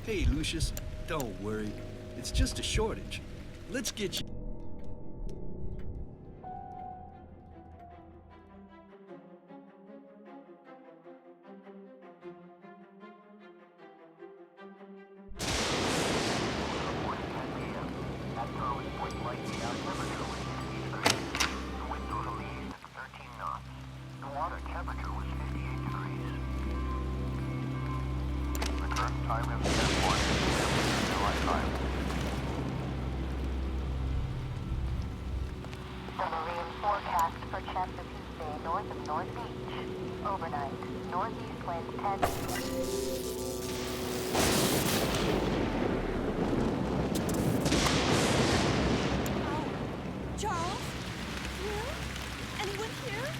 Hey, Lucius, don't worry. It's just a shortage. Let's get you... Charles? Will? Anyone here?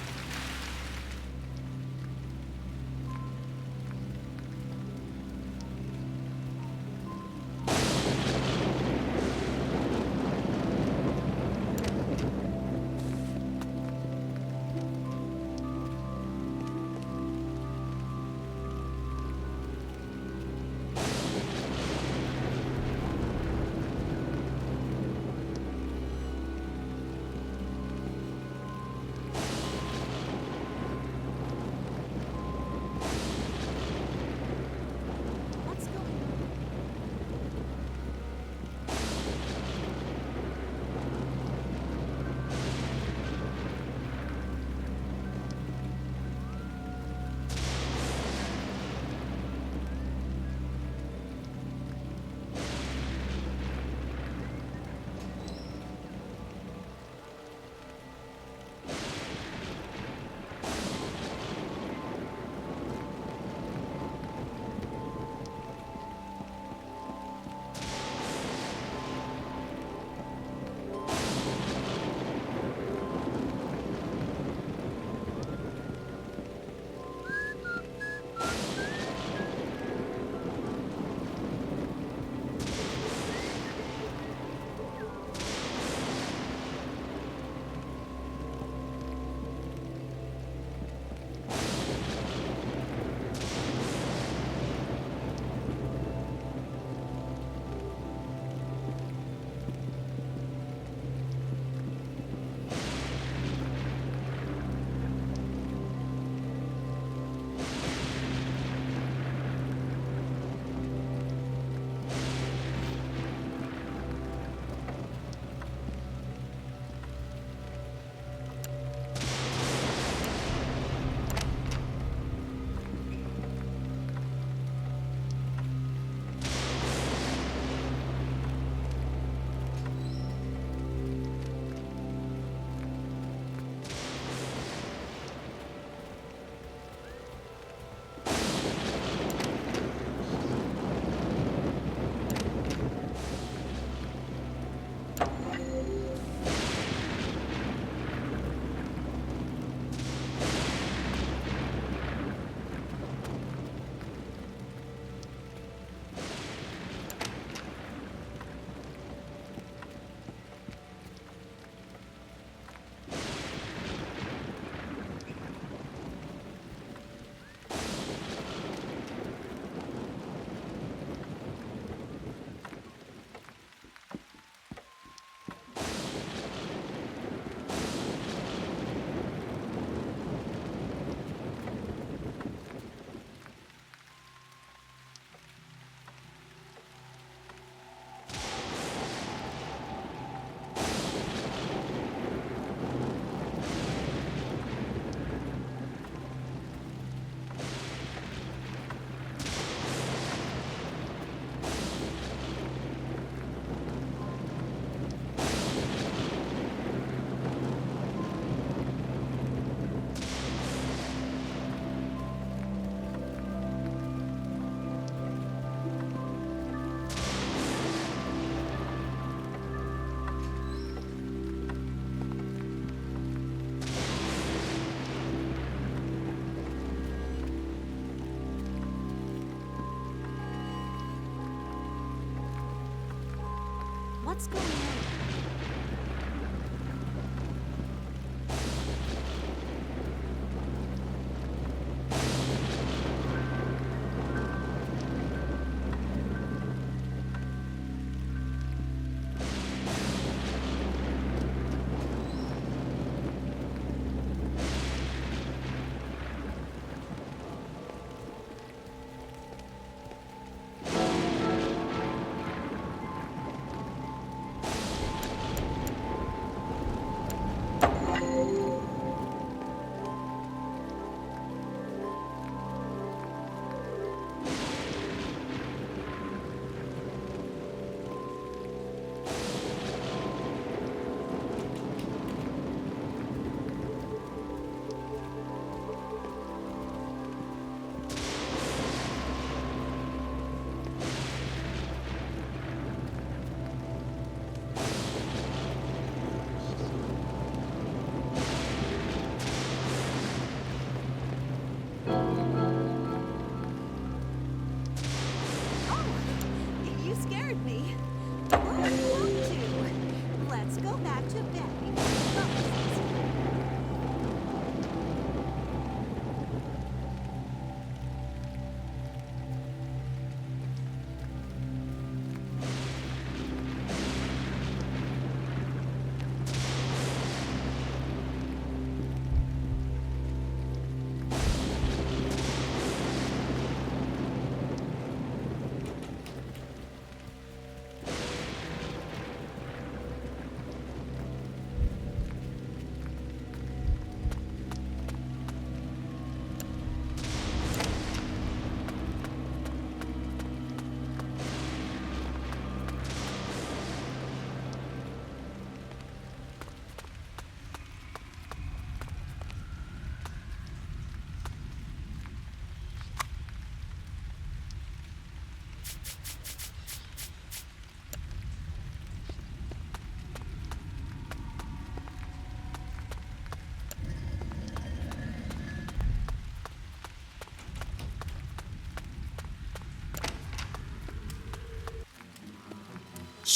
What's going on?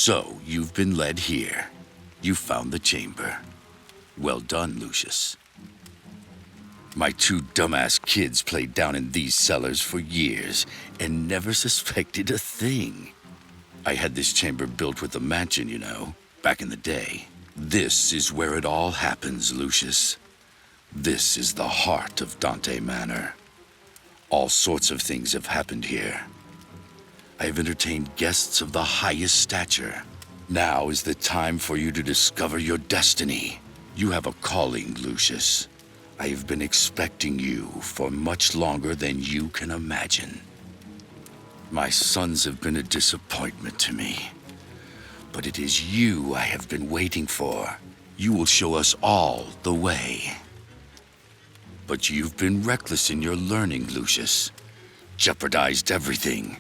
So, you've been led here. You found the chamber. Well done, Lucius. My two dumbass kids played down in these cellars for years and never suspected a thing. I had this chamber built with the mansion, you know, back in the day. This is where it all happens, Lucius. This is the heart of Dante Manor. All sorts of things have happened here. I have entertained guests of the highest stature. Now is the time for you to discover your destiny. You have a calling, Lucius. I have been expecting you for much longer than you can imagine. My sons have been a disappointment to me. But it is you I have been waiting for. You will show us all the way. But you've been reckless in your learning, Lucius. Jeopardized everything.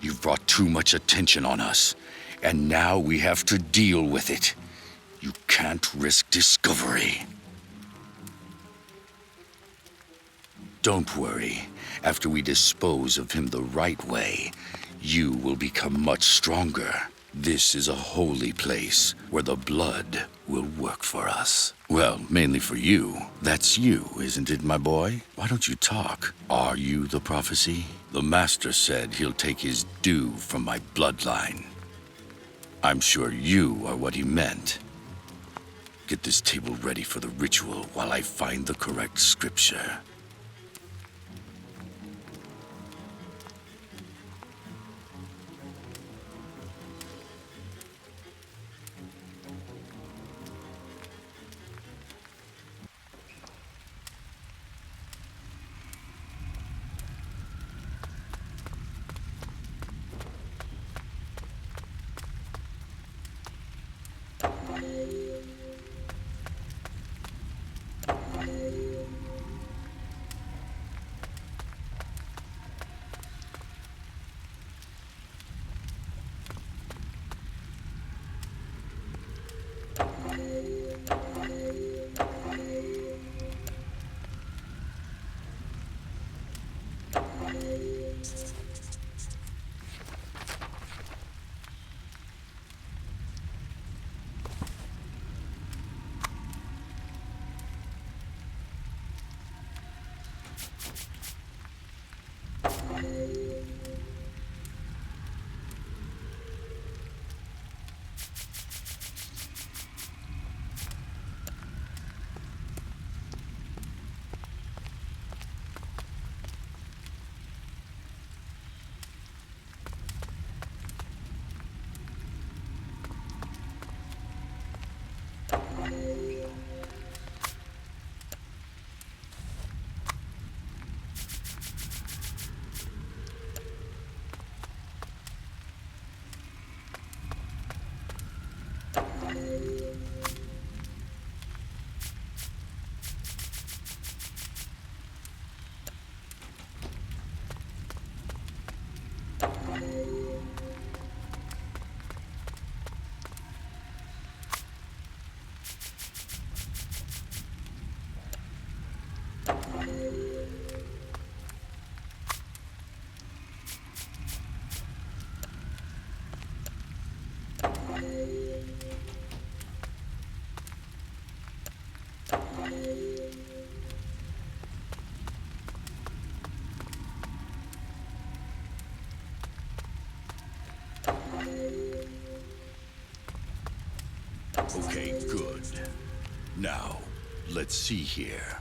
You've brought too much attention on us, and now we have to deal with it. You can't risk discovery. Don't worry. After we dispose of him the right way, you will become much stronger. This is a holy place where the blood will work for us. Well, mainly for you. That's you, isn't it, my boy? Why don't you talk? Are you the prophecy? The master said he'll take his due from my bloodline. I'm sure you are what he meant. Get this table ready for the ritual while I find the correct scripture. Okay, good. Now, let's see here.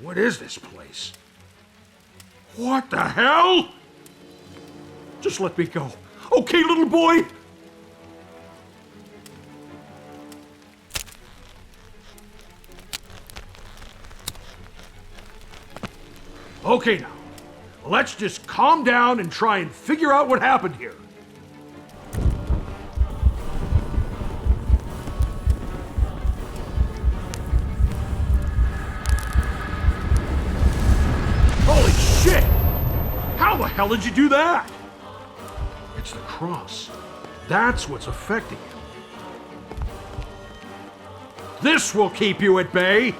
What is this place? What the hell? Just let me go. Okay, little boy? Okay now, let's just calm down and try and figure out what happened here. Holy shit! How the hell did you do that? It's the cross. That's what's affecting him. This will keep you at bay.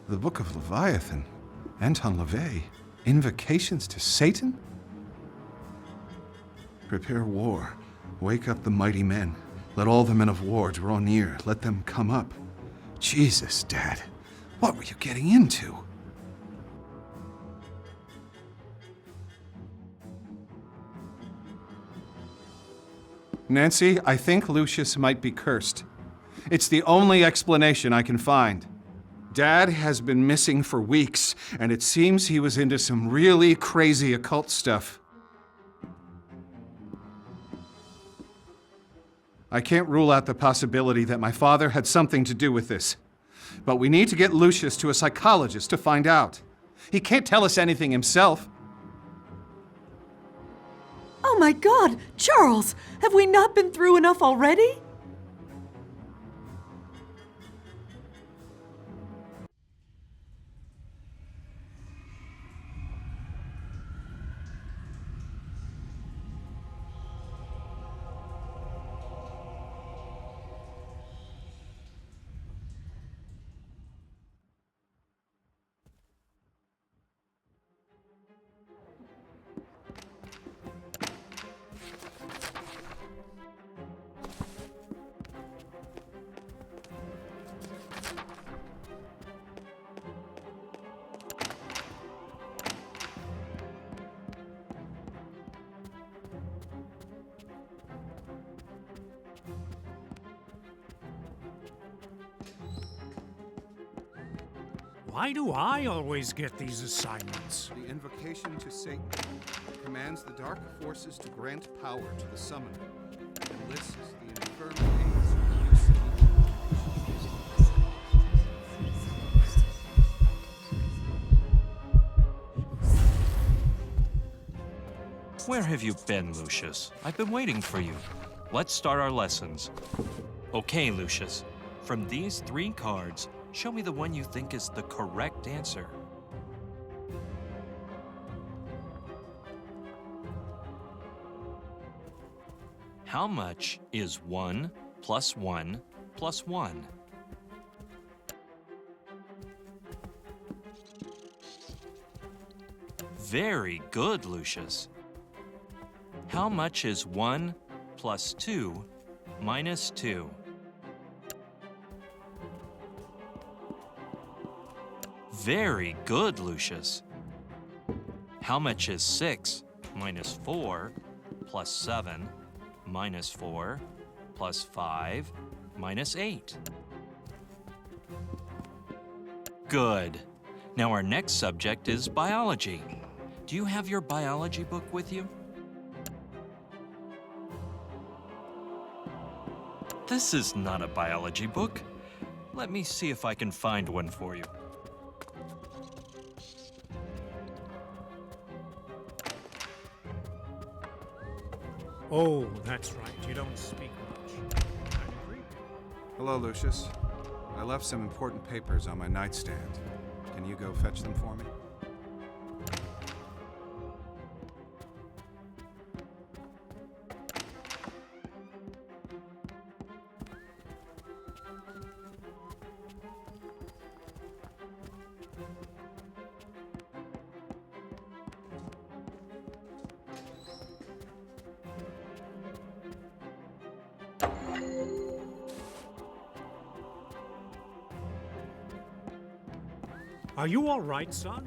The Book of Leviathan, Anton LaVey, Invocations to Satan? Prepare war, wake up the mighty men. Let all the men of war draw near, let them come up. Jesus, Dad, what were you getting into? Nancy, I think Lucius might be cursed. It's the only explanation I can find. Dad has been missing for weeks, and it seems he was into some really crazy occult stuff. I can't rule out the possibility that my father had something to do with this. But we need to get Lucius to a psychologist to find out. He can't tell us anything himself. Oh my God! Charles! Have we not been through enough already? Why do I always get these assignments? The invocation to Satan. commands the dark forces to grant power to the summoner, and lists the infernal aids of use. Where have you been, Lucius? I've been waiting for you. Let's start our lessons. Okay, Lucius. From these 3 cards, show me the one you think is the correct answer. How much is 1 plus 1 plus 1? Very good, Lucius. How much is 1 plus 2 minus 2? Very good, Lucius. How much is 6 minus 4 plus 7 minus 4 plus 5 minus 8? Good. Now our next subject is biology. Do you have your biology book with you? This is not a biology book. Let me see if I can find one for you. Oh, that's right. You don't speak much. I agree. Hello, Lucius. I left some important papers on my nightstand. Can you go fetch them for me? Are you all right, son?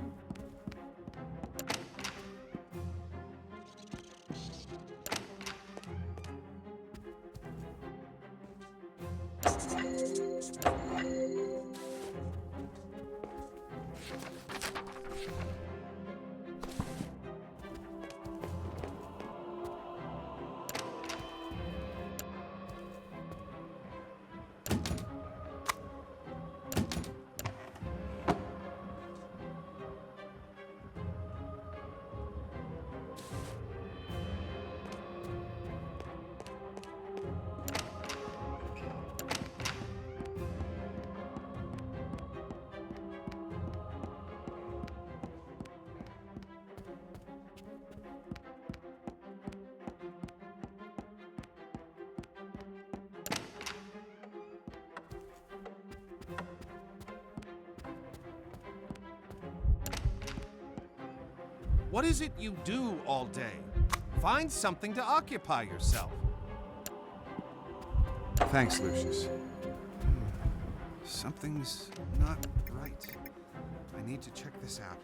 What is it you do all day? Find something to occupy yourself. Thanks, Lucius. Something's not right. I need to check this out.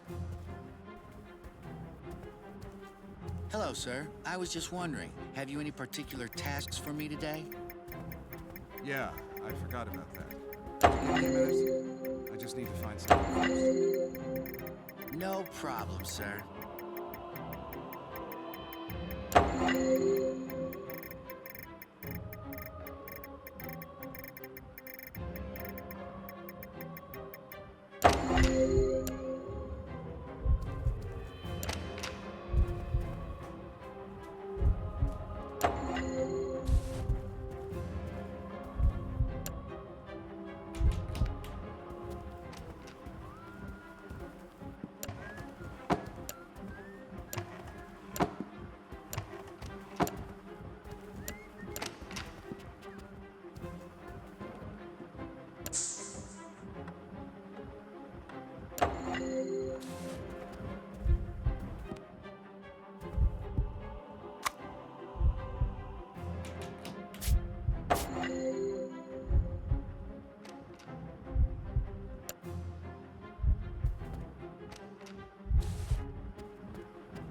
Hello, sir. I was just wondering, have you any particular tasks for me today? Yeah, I forgot about that. Give me a minute. I just need to find something first. No problem, sir.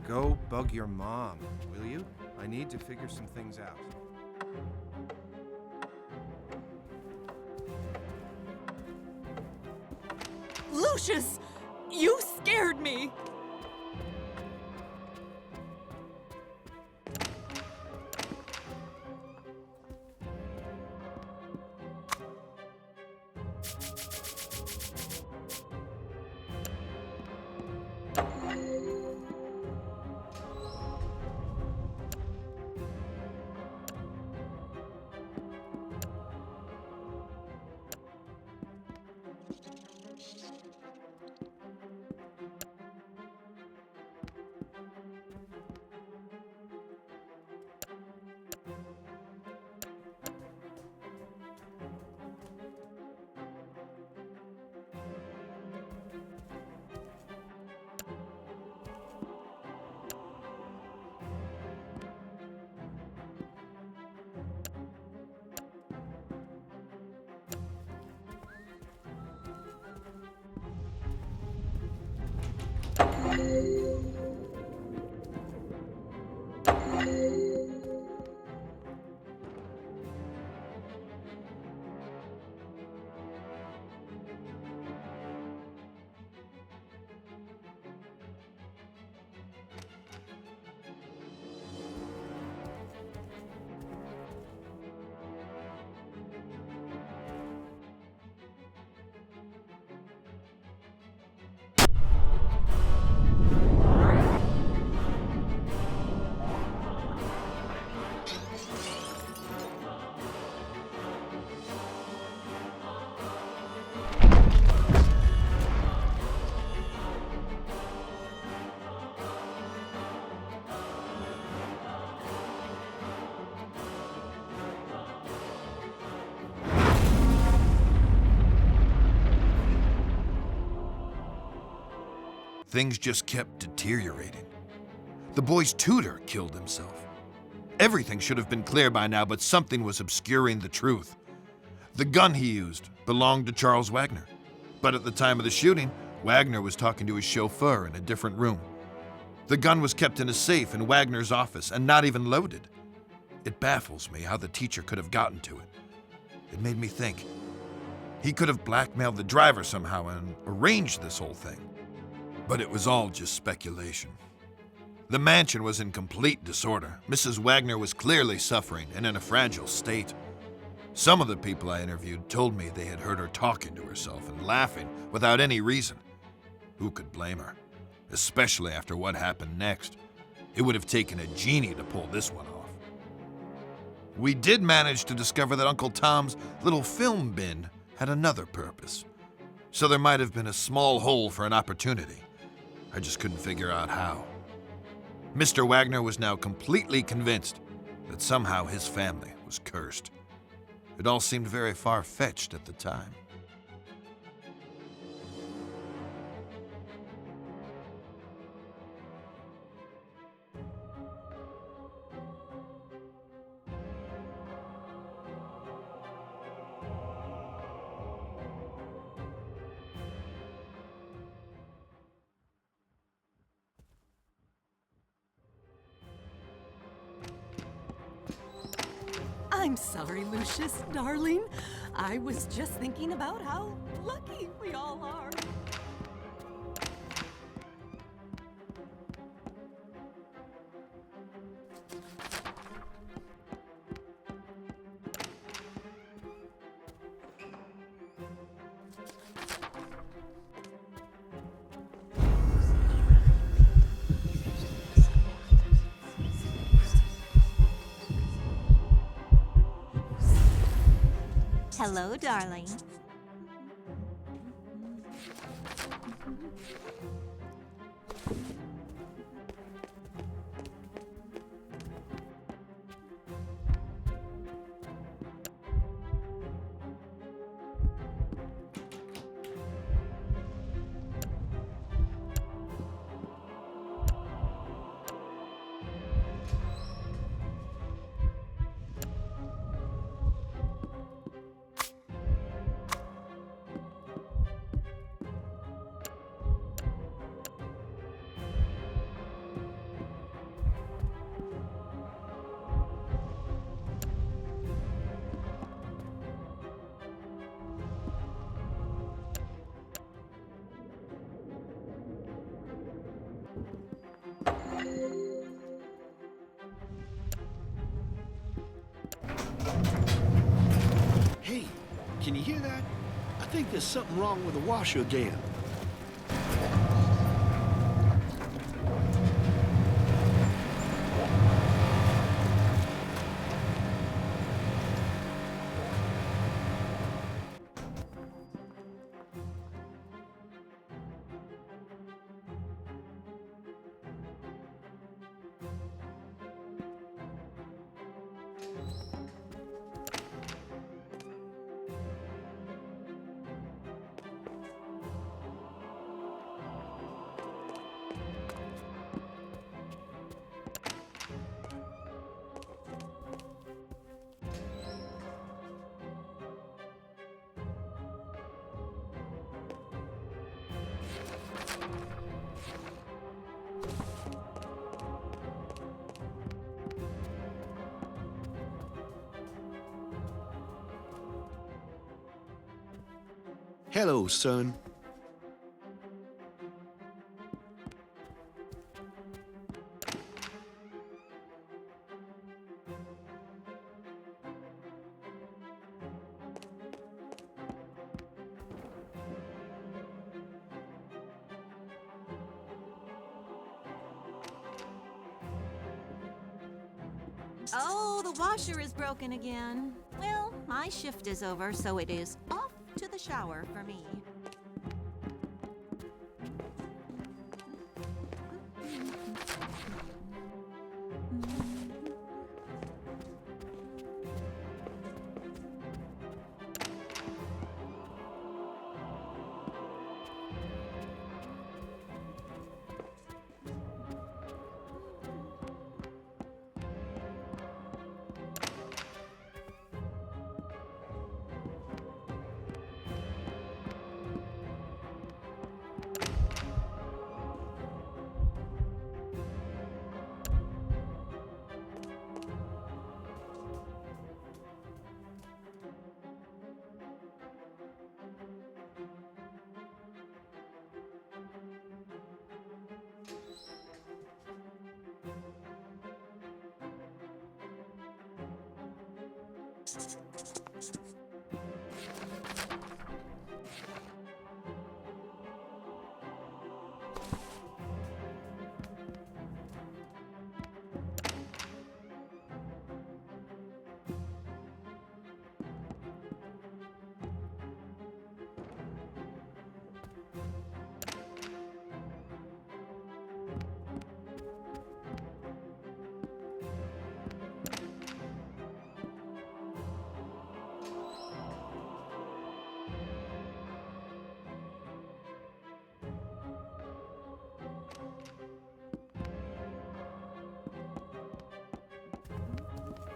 Go bug your mom, will you? I need to figure some things out. Lucius! You scared me! Things just kept deteriorating. The boy's tutor killed himself. Everything should have been clear by now, but something was obscuring the truth. The gun he used belonged to Charles Wagner. But at the time of the shooting, Wagner was talking to his chauffeur in a different room. The gun was kept in a safe in Wagner's office and not even loaded. It baffles me how the teacher could have gotten to it. It made me think. He could have blackmailed the driver somehow and arranged this whole thing. But it was all just speculation. The mansion was in complete disorder. Mrs. Wagner was clearly suffering and in a fragile state. Some of the people I interviewed told me they had heard her talking to herself and laughing without any reason. Who could blame her? Especially after what happened next. It would have taken a genie to pull this one off. We did manage to discover that Uncle Tom's little film bin had another purpose. So there might have been a small hole for an opportunity. I just couldn't figure out how. Mr. Wagner was now completely convinced that somehow his family was cursed. It all seemed very far-fetched at the time. I'm sorry, Lucius, darling. I was just thinking about how lucky we all are. Hello, darling. Hey, can you hear that? I think there's something wrong with the washer again. Hello, son. Oh, the washer is broken again. Well, my shift is over, so it is off to the shower for me.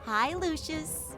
Hi, Lucius.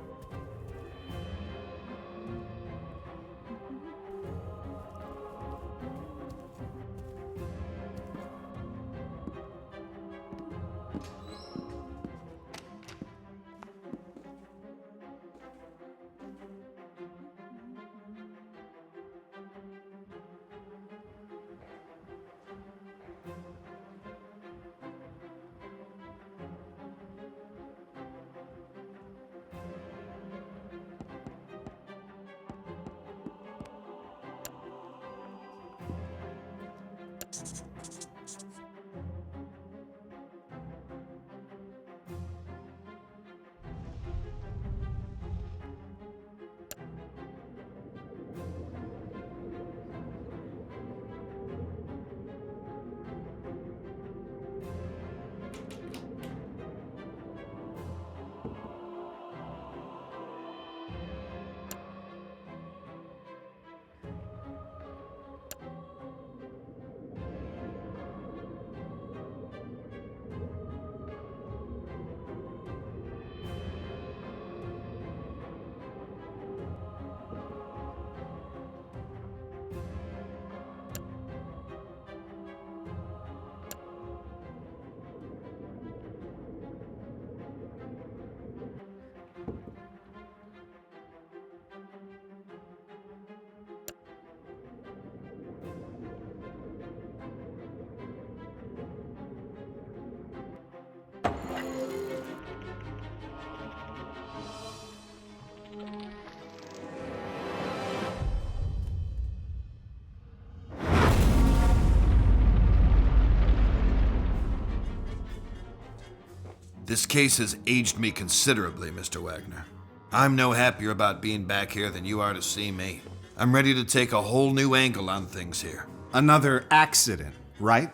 This case has aged me considerably, Mr. Wagner. I'm no happier about being back here than you are to see me. I'm ready to take a whole new angle on things here. Another accident, right?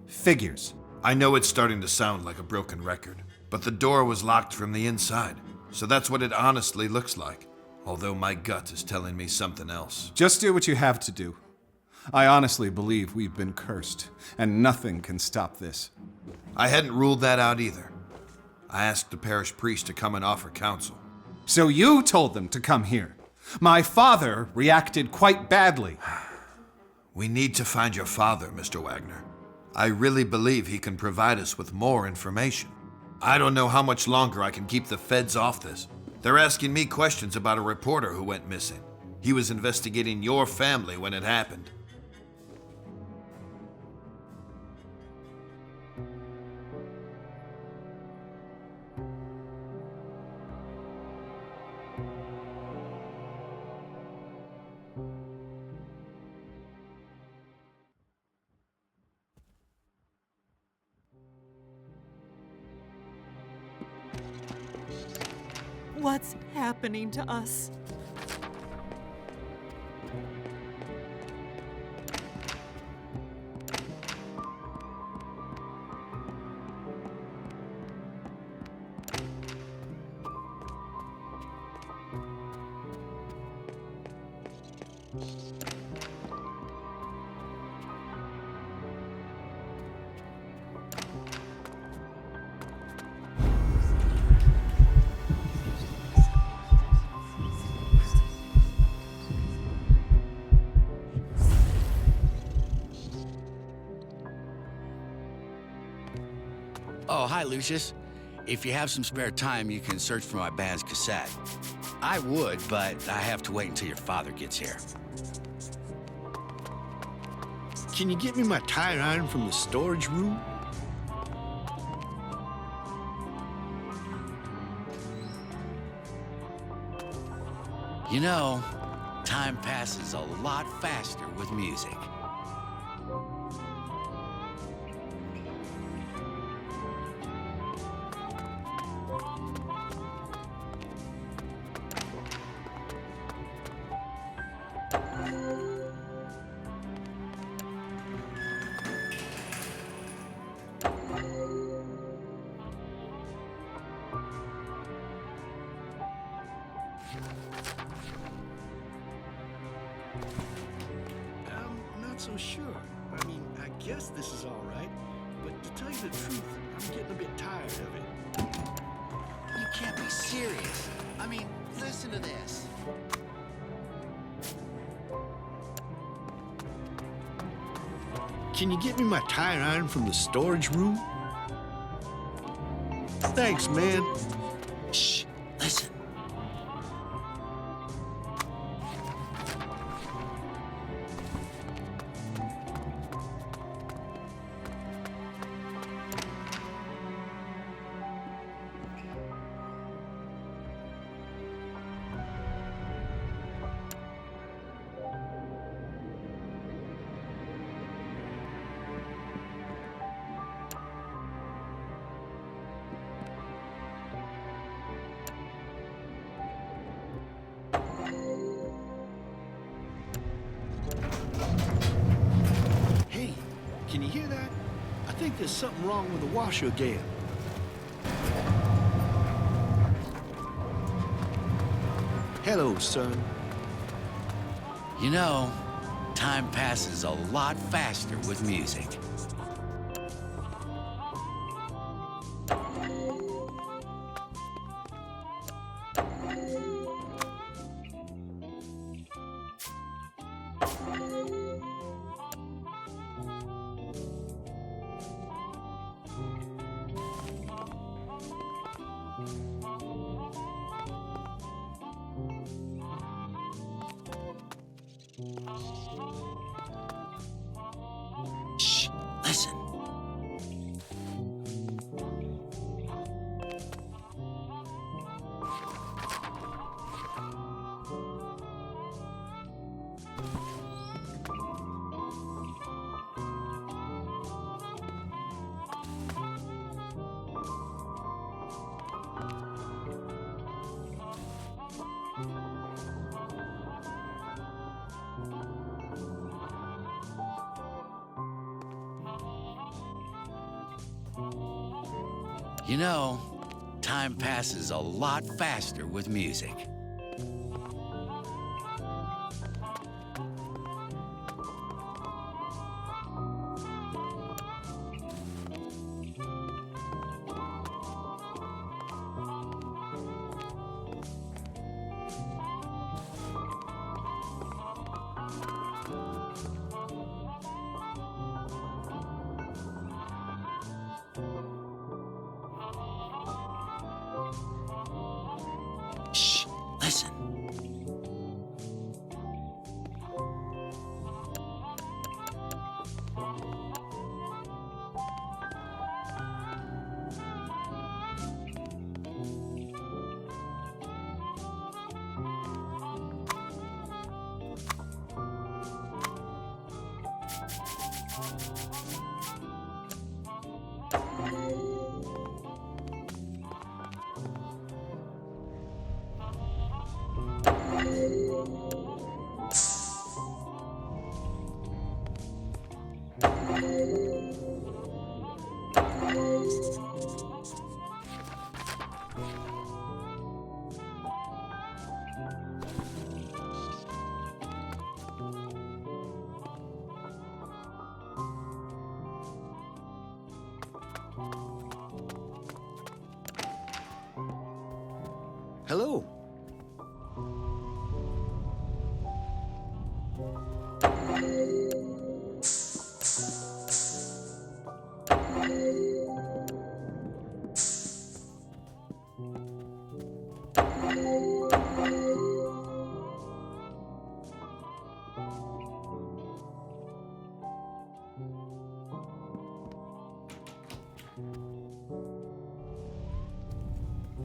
Figures. I know it's starting to sound like a broken record, but the door was locked from the inside, so that's what it honestly looks like. Although my gut is telling me something else. Just do what you have to do. I honestly believe we've been cursed, and nothing can stop this. I hadn't ruled that out either. I asked the parish priest to come and offer counsel. So you told them to come here. My father reacted quite badly. We need to find your father, Mr. Wagner. I really believe he can provide us with more information. I don't know how much longer I can keep the feds off this. They're asking me questions about a reporter who went missing. He was investigating your family when it happened. What's happening to us? Oh, hi, Lucius. If you have some spare time, you can search for my band's cassette. I would, but I have to wait until your father gets here. Can you get me my tire iron from the storage room? You know, time passes a lot faster with music. I'm not so sure. I mean, I guess this is all right, but to tell you the truth, I'm getting a bit tired of it. You can't be serious. I mean, listen to this. Can you get me my tire iron from the storage room? Thanks, man. Shh, listen. Hey, can you hear that? I think there's something wrong with the washer again. Hello, son. You know, time passes a lot faster with music. Shh, listen. You know, time passes a lot faster with music. Shh, listen. Hello.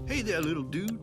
Hey there, little dude.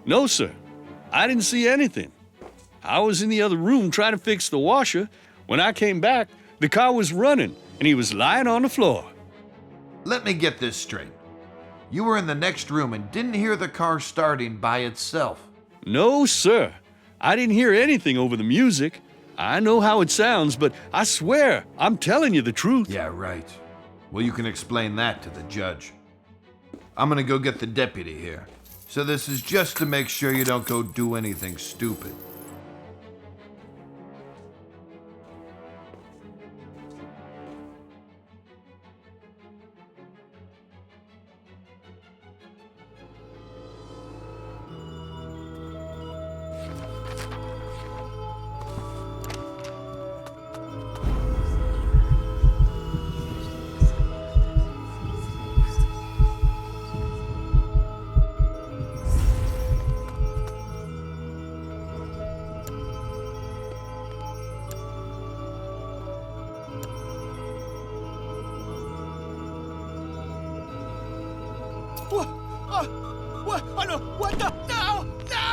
No, sir. I didn't see anything. I was in the other room trying to fix the washer. When I came back, the car was running, and he was lying on the floor. Let me get this straight. You were in the next room and didn't hear the car starting by itself. No, sir. I didn't hear anything over the music. I know how it sounds, but I swear, I'm telling you the truth. Yeah, right. Well, you can explain that to the judge. I'm gonna go get the deputy here. So this is just to make sure you don't go do anything stupid. What? Oh no! What the? No! No!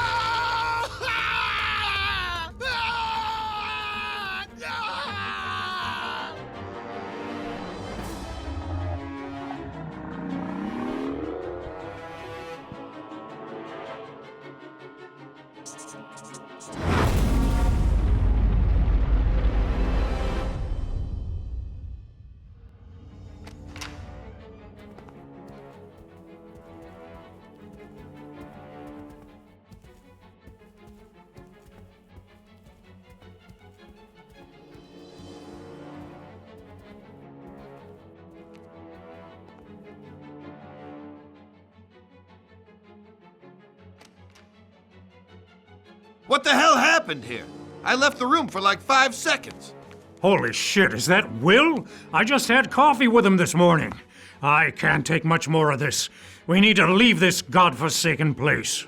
What the hell happened here? I left the room for like 5 seconds. Holy shit, is that Will? I just had coffee with him this morning. I can't take much more of this. We need to leave this godforsaken place.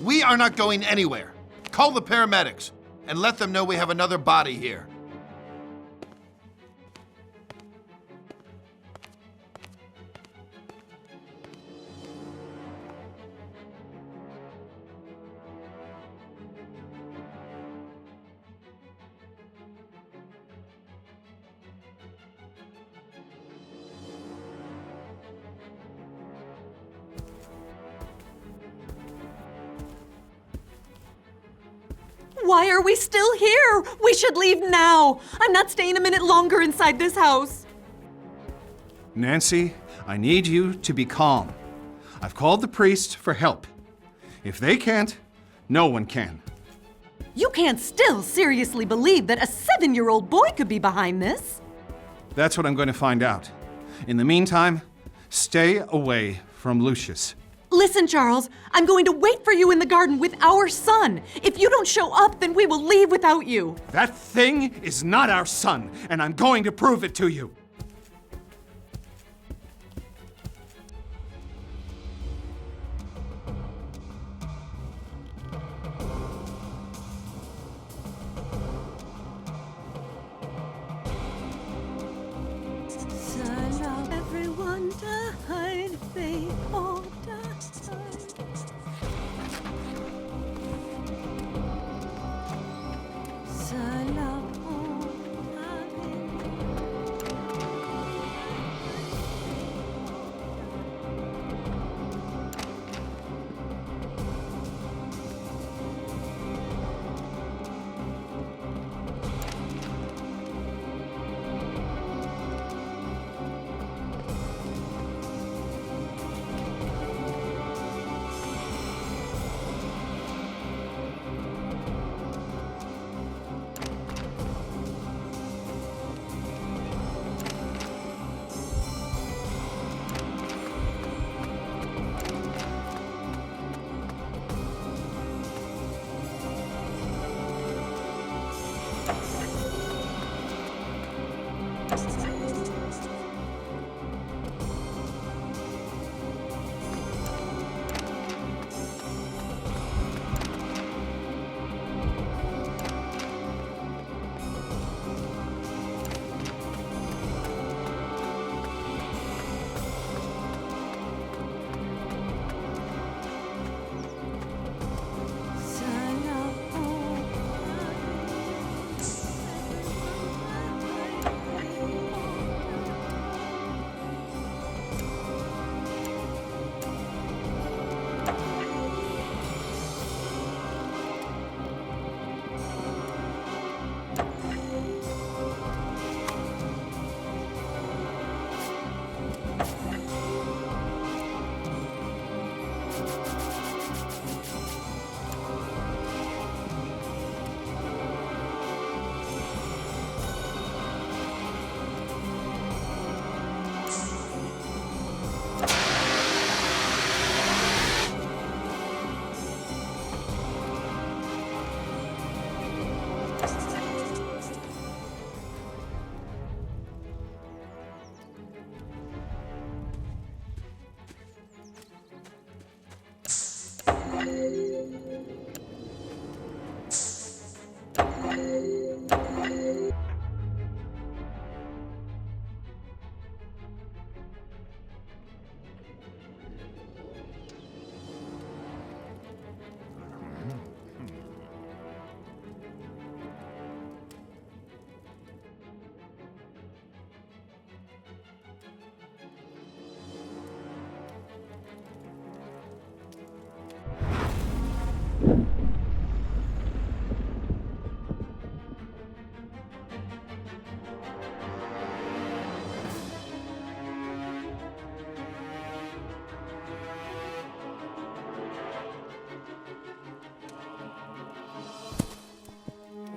We are not going anywhere. Call the paramedics and let them know we have another body here. Why are we still here? We should leave now. I'm not staying a minute longer inside this house. Nancy, I need you to be calm. I've called the priest for help. If they can't, no one can. You can't still seriously believe that a 7-year-old boy could be behind this. That's what I'm going to find out. In the meantime, stay away from Lucius. Listen, Charles, I'm going to wait for you in the garden with our son. If you don't show up, then we will leave without you. That thing is not our son, and I'm going to prove it to you. Salam, everyone died, they all died. Salam.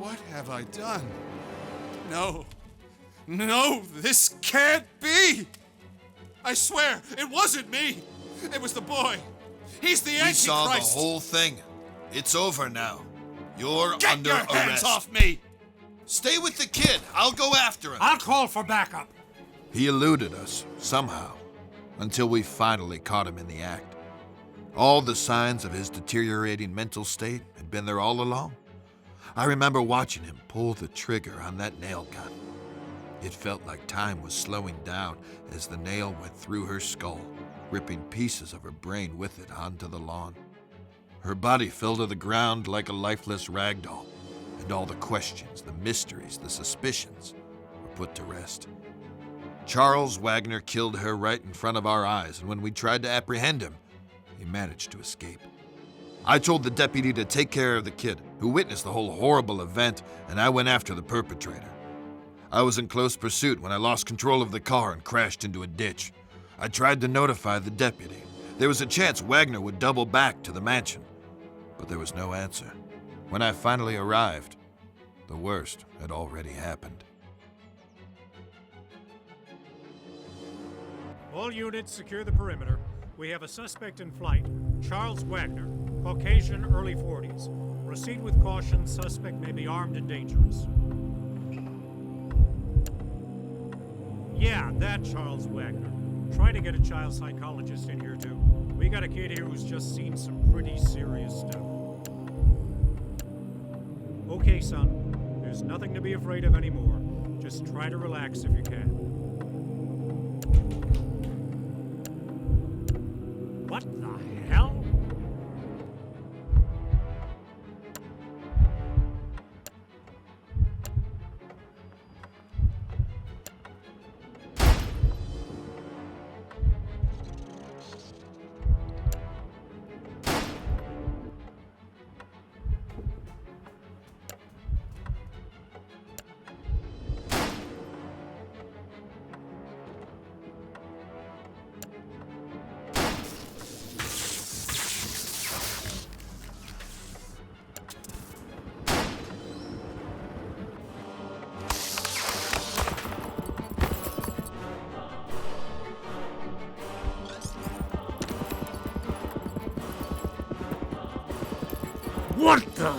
What have I done? No. No, this can't be! I swear, it wasn't me! It was the boy! He's the Antichrist! We saw the whole thing. It's over now. You're Get under your arrest. hands off me! Stay with the kid. I'll go after him. I'll call for backup. He eluded us, somehow, until we finally caught him in the act. All the signs of his deteriorating mental state had been there all along. I remember watching him pull the trigger on that nail gun. It felt like time was slowing down as the nail went through her skull, ripping pieces of her brain with it onto the lawn. Her body fell to the ground like a lifeless rag doll, and all the questions, the mysteries, the suspicions were put to rest. Charles Wagner killed her right in front of our eyes, and when we tried to apprehend him, he managed to escape. I told the deputy to take care of the kid, who witnessed the whole horrible event, and I went after the perpetrator. I was in close pursuit when I lost control of the car and crashed into a ditch. I tried to notify the deputy. There was a chance Wagner would double back to the mansion, but there was no answer. When I finally arrived, the worst had already happened. All units secure the perimeter. We have a suspect in flight, Charles Wagner, Caucasian, early 40s. Proceed with caution. Suspect may be armed and dangerous. Yeah, that Charles Wagner. Try to get a child psychologist in here, too. We got a kid here who's just seen some pretty serious stuff. Okay, son. There's nothing to be afraid of anymore. Just try to relax if you can. What the hell? What the?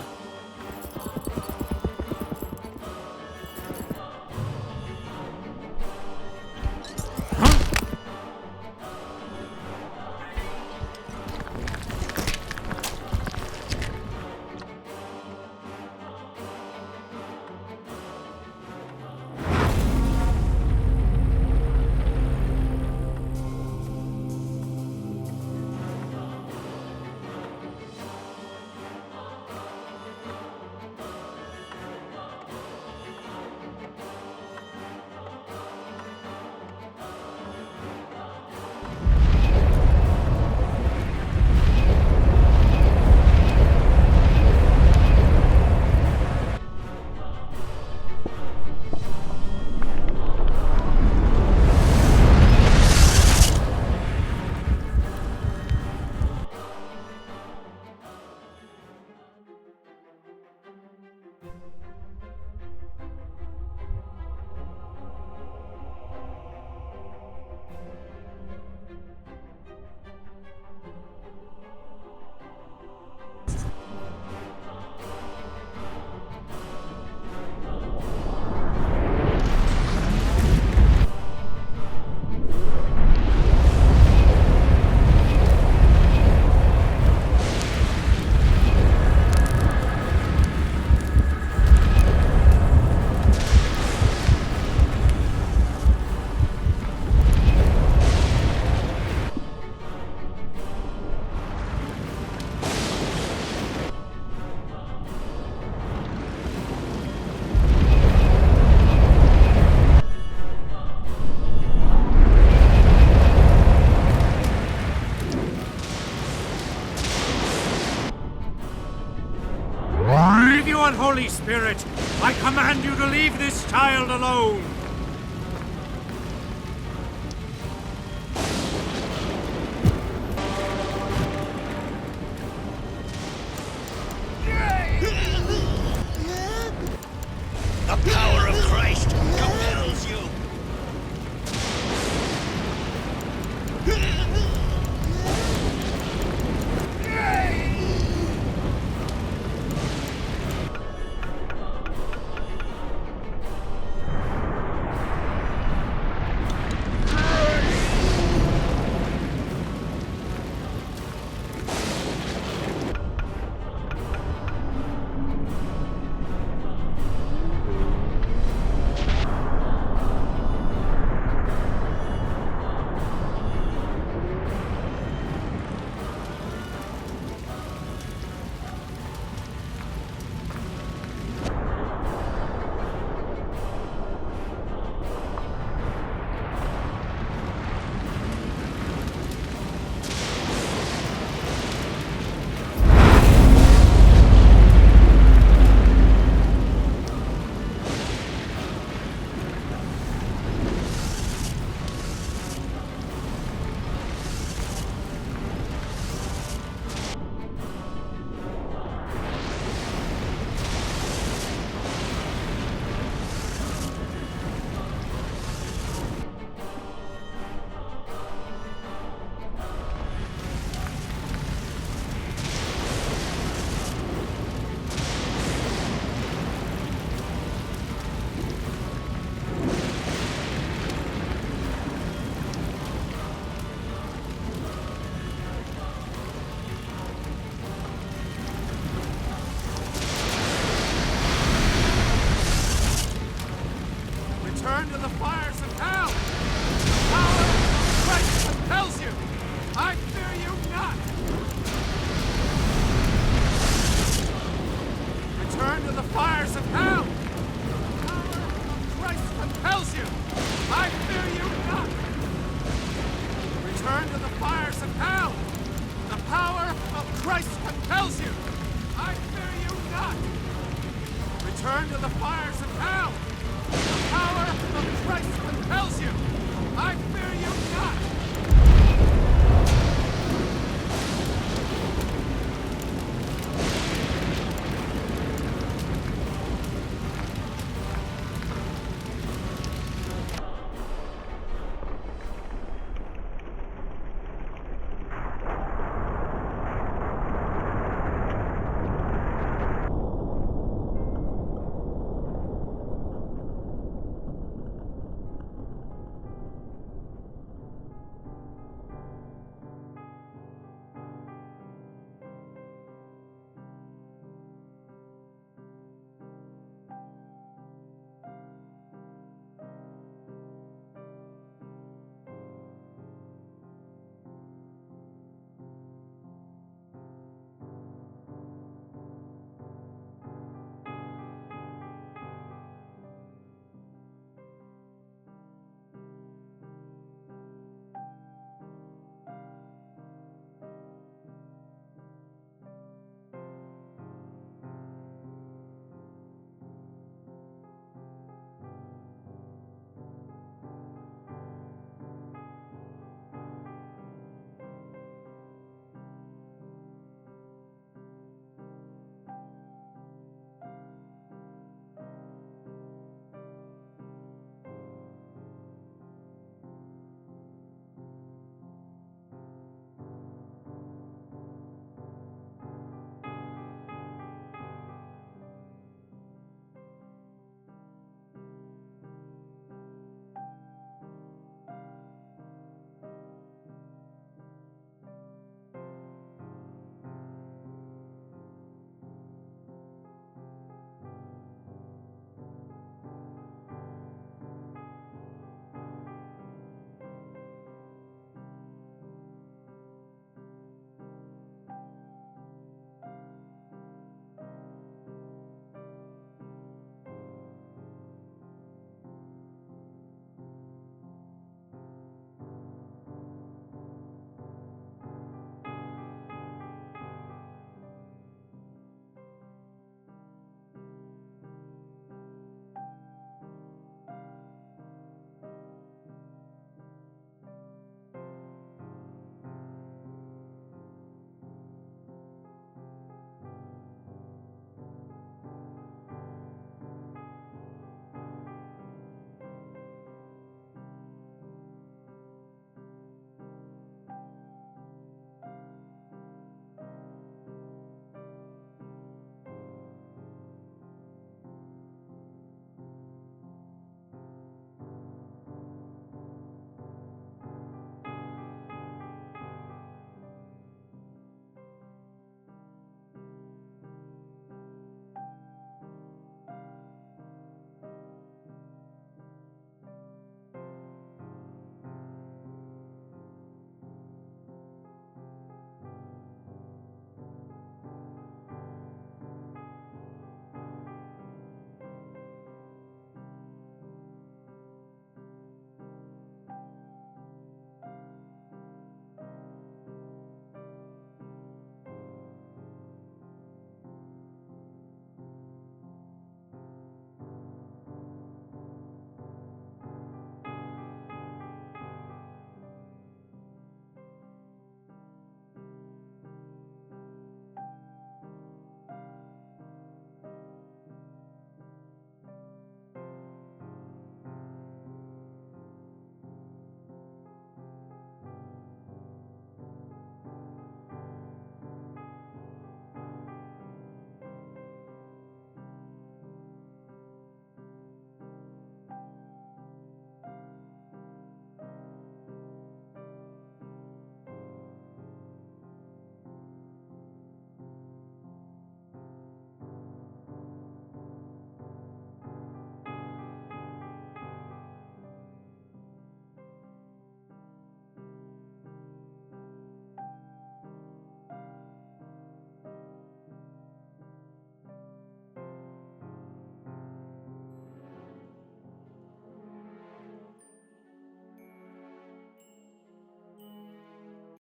Holy Spirit, I command you to leave this child alone! Return to the fires of hell! The power of Christ compels you! I fear you not! Return to the fires of hell! The power of Christ compels you! I fear you not! Return to the fires of hell! The power of Christ compels you! I fear